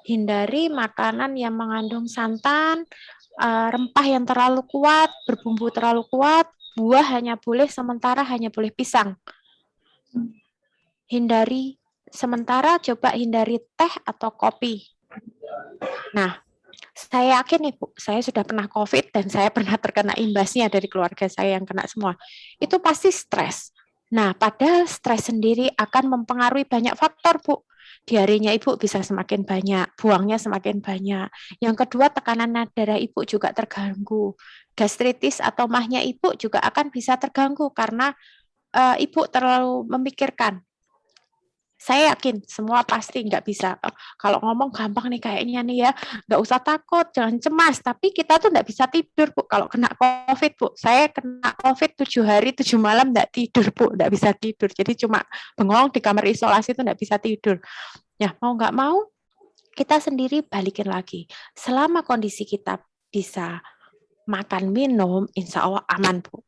Hindari makanan yang mengandung santan, rempah yang terlalu kuat, berbumbu terlalu kuat, buah hanya boleh sementara hanya boleh pisang. Coba hindari teh atau kopi. Nah, saya yakin Ibu, saya sudah pernah COVID dan saya pernah terkena imbasnya dari keluarga saya yang kena semua. Itu pasti stres. Nah, padahal stres sendiri akan mempengaruhi banyak faktor, Bu. Diarenya Ibu bisa semakin banyak, buangnya semakin banyak. Yang kedua, tekanan darah Ibu juga terganggu. Gastritis atau mahnya Ibu juga akan bisa terganggu karena Ibu terlalu memikirkan. Saya yakin semua pasti nggak bisa. Kalau ngomong gampang nih kayaknya nih ya, nggak usah takut, jangan cemas. Tapi kita tuh nggak bisa tidur, Bu. Kalau kena COVID, Bu. Saya kena COVID 7 hari, 7 malam nggak tidur, Bu. Nggak bisa tidur. Jadi cuma bengong di kamar isolasi itu nggak bisa tidur. Ya, mau nggak mau, kita sendiri balikin lagi. Selama kondisi kita bisa makan, minum, insya Allah aman, Bu.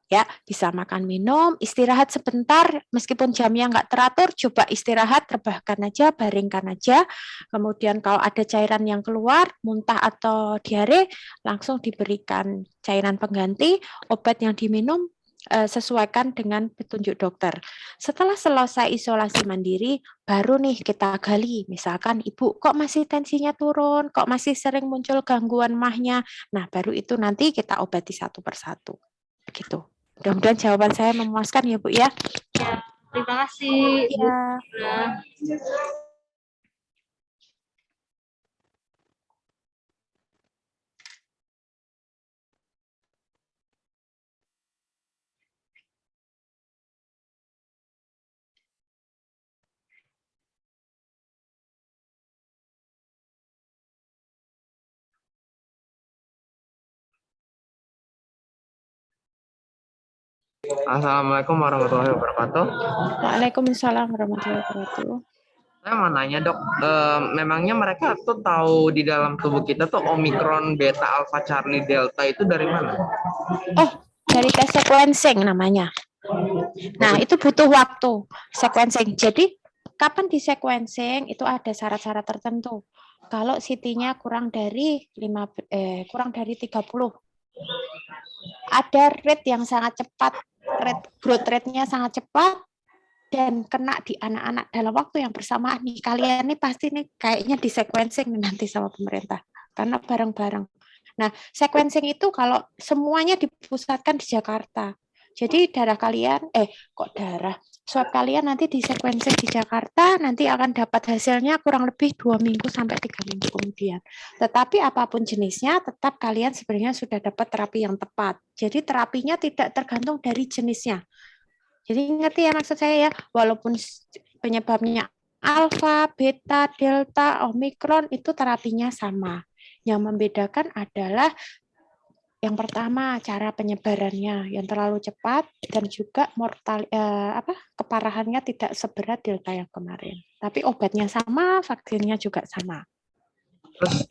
Ya, bisa makan minum, istirahat sebentar, meskipun jamnya nggak teratur, coba istirahat, rebahkan aja, baringkan aja. Kemudian kalau ada cairan yang keluar, muntah atau diare, langsung diberikan cairan pengganti, obat yang diminum sesuaikan dengan petunjuk dokter. Setelah selesai isolasi mandiri, baru nih kita gali, misalkan Ibu kok masih tensinya turun, kok masih sering muncul gangguan mahnya, nah baru itu nanti kita obati satu persatu. Begitu. Mudah-mudahan jawaban saya memuaskan ya Bu ya. Ya, terima kasih. Ya. Assalamualaikum warahmatullahi wabarakatuh. Waalaikumsalam warahmatullahi wabarakatuh. Saya mau nanya dok, memangnya mereka tuh tahu di dalam tubuh kita tuh Omikron, Beta, Alpha, Charlie, Delta itu dari mana? Oh, dari tes sequencing namanya. Nah, itu butuh waktu sequencing. Jadi, kapan di sequencing itu ada syarat-syarat tertentu. Kalau CT-nya kurang dari 30. Ada rate yang sangat cepat, growth rate-nya sangat cepat, dan kena di anak-anak dalam waktu yang bersamaan nih. Kalian nih pasti nih kayaknya di sequencing nanti sama pemerintah. Karena bareng-bareng. Nah, sequencing itu kalau semuanya dipusatkan di Jakarta. Jadi swab kalian nanti di sequencing di Jakarta, nanti akan dapat hasilnya kurang lebih 2 minggu sampai 3 minggu kemudian. Tetapi apapun jenisnya, tetap kalian sebenarnya sudah dapat terapi yang tepat. Jadi terapinya tidak tergantung dari jenisnya. Jadi ngerti ya maksud saya ya, walaupun penyebabnya alfa, beta, delta, omikron itu terapinya sama. Yang membedakan adalah yang pertama cara penyebarannya yang terlalu cepat dan juga keparahannya tidak seberat delta yang kemarin. Tapi obatnya sama, vaksinnya juga sama. Terus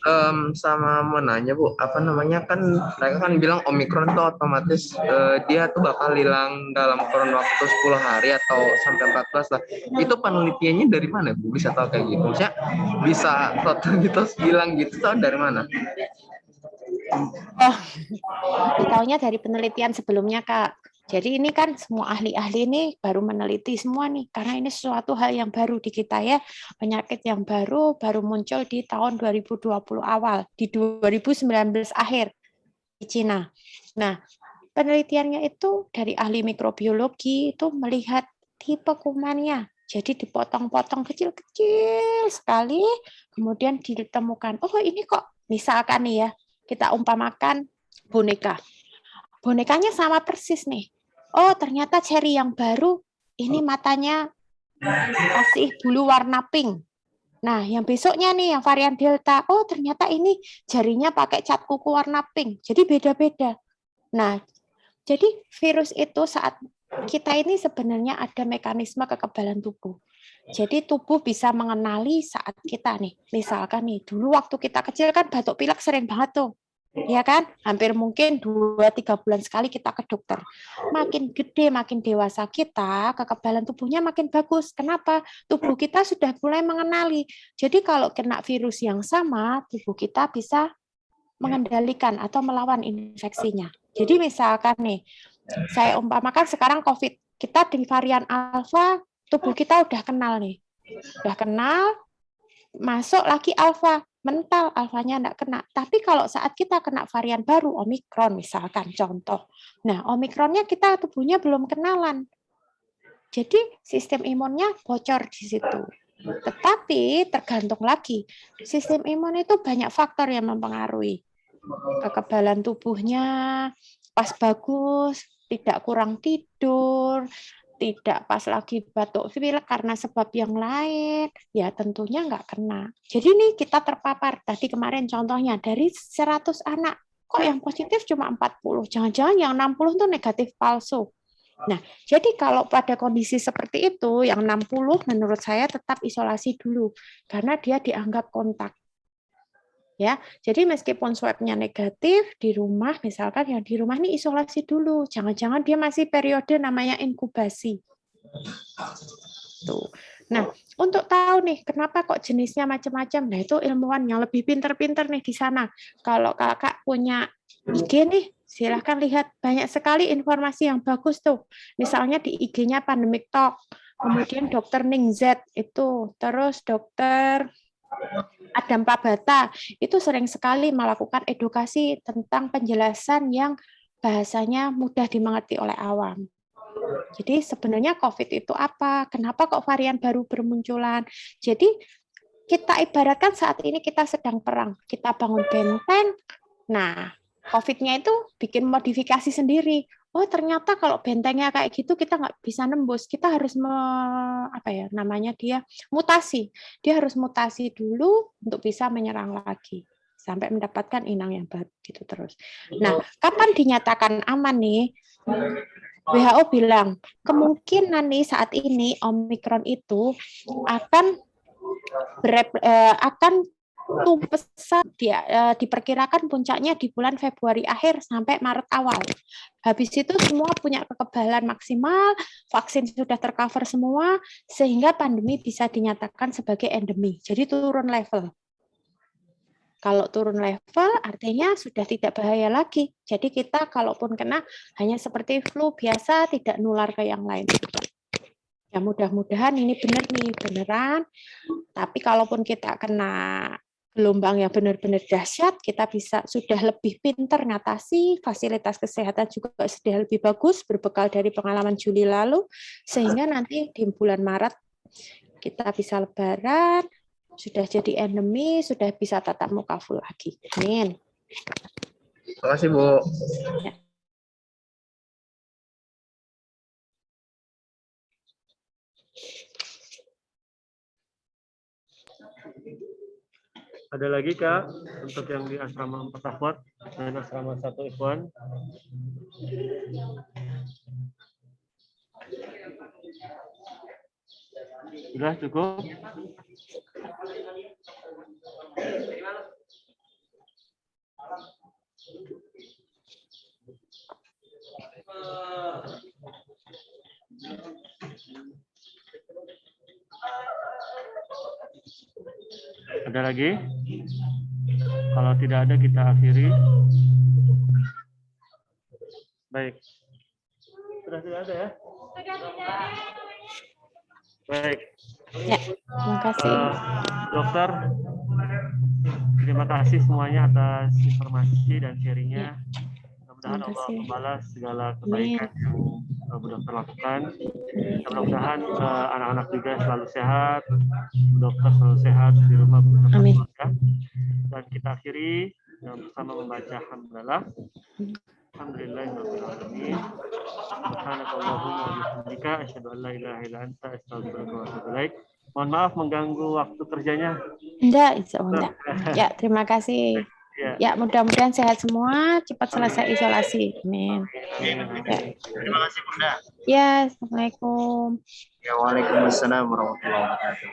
sama mau nanya Bu, apa namanya kan mereka kan bilang Omikron tuh otomatis dia tuh bakal hilang dalam kurun waktu 10 hari atau sampai 14 lah. Itu penelitiannya dari mana Bu? Bisa tahu kayak gitu? Maksudnya bisa total gitu hilang gitu tahu dari mana? Oh, ditahunya dari penelitian sebelumnya, Kak. Jadi ini kan semua ahli-ahli ini baru meneliti semua nih, karena ini sesuatu hal yang baru di kita ya, penyakit yang baru muncul di tahun 2020 awal, di 2019 akhir di Cina. Nah, penelitiannya itu dari ahli mikrobiologi itu melihat tipe kumannya. Jadi dipotong-potong kecil-kecil sekali, kemudian ditemukan, oh ini kok misalkan nih ya, kita umpamakan boneka. Bonekanya sama persis nih. Oh, ternyata cherry yang baru, ini matanya kasih bulu warna pink. Nah, yang besoknya nih, yang varian Delta, oh ternyata ini jarinya pakai cat kuku warna pink. Jadi beda-beda. Nah, jadi virus itu saat kita ini sebenarnya ada mekanisme kekebalan tubuh. Jadi tubuh bisa mengenali saat kita nih, misalkan nih, dulu waktu kita kecil kan batuk pilek sering banget tuh. Ya kan, hampir mungkin 2-3 bulan sekali kita ke dokter. Makin gede, makin dewasa kita, kekebalan tubuhnya makin bagus. Kenapa? Tubuh kita sudah mulai mengenali. Jadi kalau kena virus yang sama, tubuh kita bisa mengendalikan atau melawan infeksinya. Jadi misalkan nih, saya umpamakan sekarang COVID, kita di varian alfa, tubuh kita udah kenal nih. Udah kenal, masuk lagi alfa, mental alfanya enggak kena. Tapi kalau saat kita kena varian baru, Omikron misalkan, contoh. Nah, Omikronnya kita tubuhnya belum kenalan. Jadi sistem imunnya bocor di situ. Tetapi tergantung lagi, sistem imun itu banyak faktor yang mempengaruhi. Kekebalan tubuhnya pas bagus, tidak kurang tidur, tidak pas lagi batuk pilek karena sebab yang lain, ya tentunya nggak kena. Jadi nih kita terpapar, tadi kemarin contohnya dari 100 anak, kok yang positif cuma 40, jangan-jangan yang 60 itu negatif palsu. Nah, jadi kalau pada kondisi seperti itu, yang 60 menurut saya tetap isolasi dulu, karena dia dianggap kontak. Ya, jadi meskipun swabnya negatif di rumah, misalkan yang di rumah ini isolasi dulu, jangan-jangan dia masih periode namanya inkubasi. Tuh. Nah, untuk tahu nih kenapa kok jenisnya macam-macam, nah itu ilmuwan yang lebih pinter-pinter nih di sana. Kalau kakak punya IG nih, silahkan lihat banyak sekali informasi yang bagus tuh. Misalnya di IG-nya Pandemic Talk, kemudian Dokter Ningzet itu, terus Dokter Adam Pabata itu sering sekali melakukan edukasi tentang penjelasan yang bahasanya mudah dimengerti oleh awam. Jadi sebenarnya COVID itu apa? Kenapa kok varian baru bermunculan? Jadi kita ibaratkan saat ini kita sedang perang, kita bangun benteng. Nah, COVID-nya itu bikin modifikasi sendiri. Oh, ternyata kalau bentengnya kayak gitu kita nggak bisa nembus. Kita harus mutasi. Dia harus mutasi dulu untuk bisa menyerang lagi sampai mendapatkan inang yang baru gitu terus. Nah, kapan dinyatakan aman nih? WHO bilang kemungkinan nih saat ini Omikron itu akan pesat diperkirakan puncaknya di bulan Februari akhir sampai Maret awal. Habis itu semua punya kekebalan maksimal, vaksin sudah tercover semua, sehingga pandemi bisa dinyatakan sebagai endemi. Jadi turun level. Kalau turun level artinya sudah tidak bahaya lagi. Jadi kita kalaupun kena hanya seperti flu biasa, tidak nular ke yang lain. Ya mudah-mudahan ini beneran. Tapi kalaupun kita kena gelombang yang benar-benar dahsyat, kita sudah lebih pintar ngatasi, fasilitas kesehatan juga sudah lebih bagus berbekal dari pengalaman Juli lalu, sehingga nanti di bulan Maret kita bisa lebaran, sudah jadi endemi, sudah bisa tatap muka full lagi. Amin. Terima kasih, Bu. Ya. Ada lagi Kak untuk yang di asrama 4 Ahwat dan asrama 1 Ikhwan? Sudah cukup? Ada lagi? Kalau tidak ada kita akhiri. Baik. Sudah tidak ada ya? Baik. Ya, terima kasih. Dokter, terima kasih semuanya atas informasi dan sharingnya. Mudah-mudahan Allah membalas segala kebaikan yang Bu Dokter lakukan. Mudah-mudahan anak-anak juga selalu sehat, Bu Dokter selalu sehat di rumah bersama keluarga. Dan kita akhiri bersama membaca hamdalah. Alhamdulillahirrahmanirrahim. Subhanakallahumma wa bihamdika asyhadu an la ilaha illa anta astaghfiruka wa atubu ilaik. Mohon maaf mengganggu waktu kerjanya. Enggak. Ya, terima kasih. Ya, mudah-mudahan sehat semua, cepat selesai isolasi. Amin. Ya. Terima kasih, Bunda. Ya, Assalamualaikum. Ya, waalaikumsalam warahmatullahi wabarakatuh.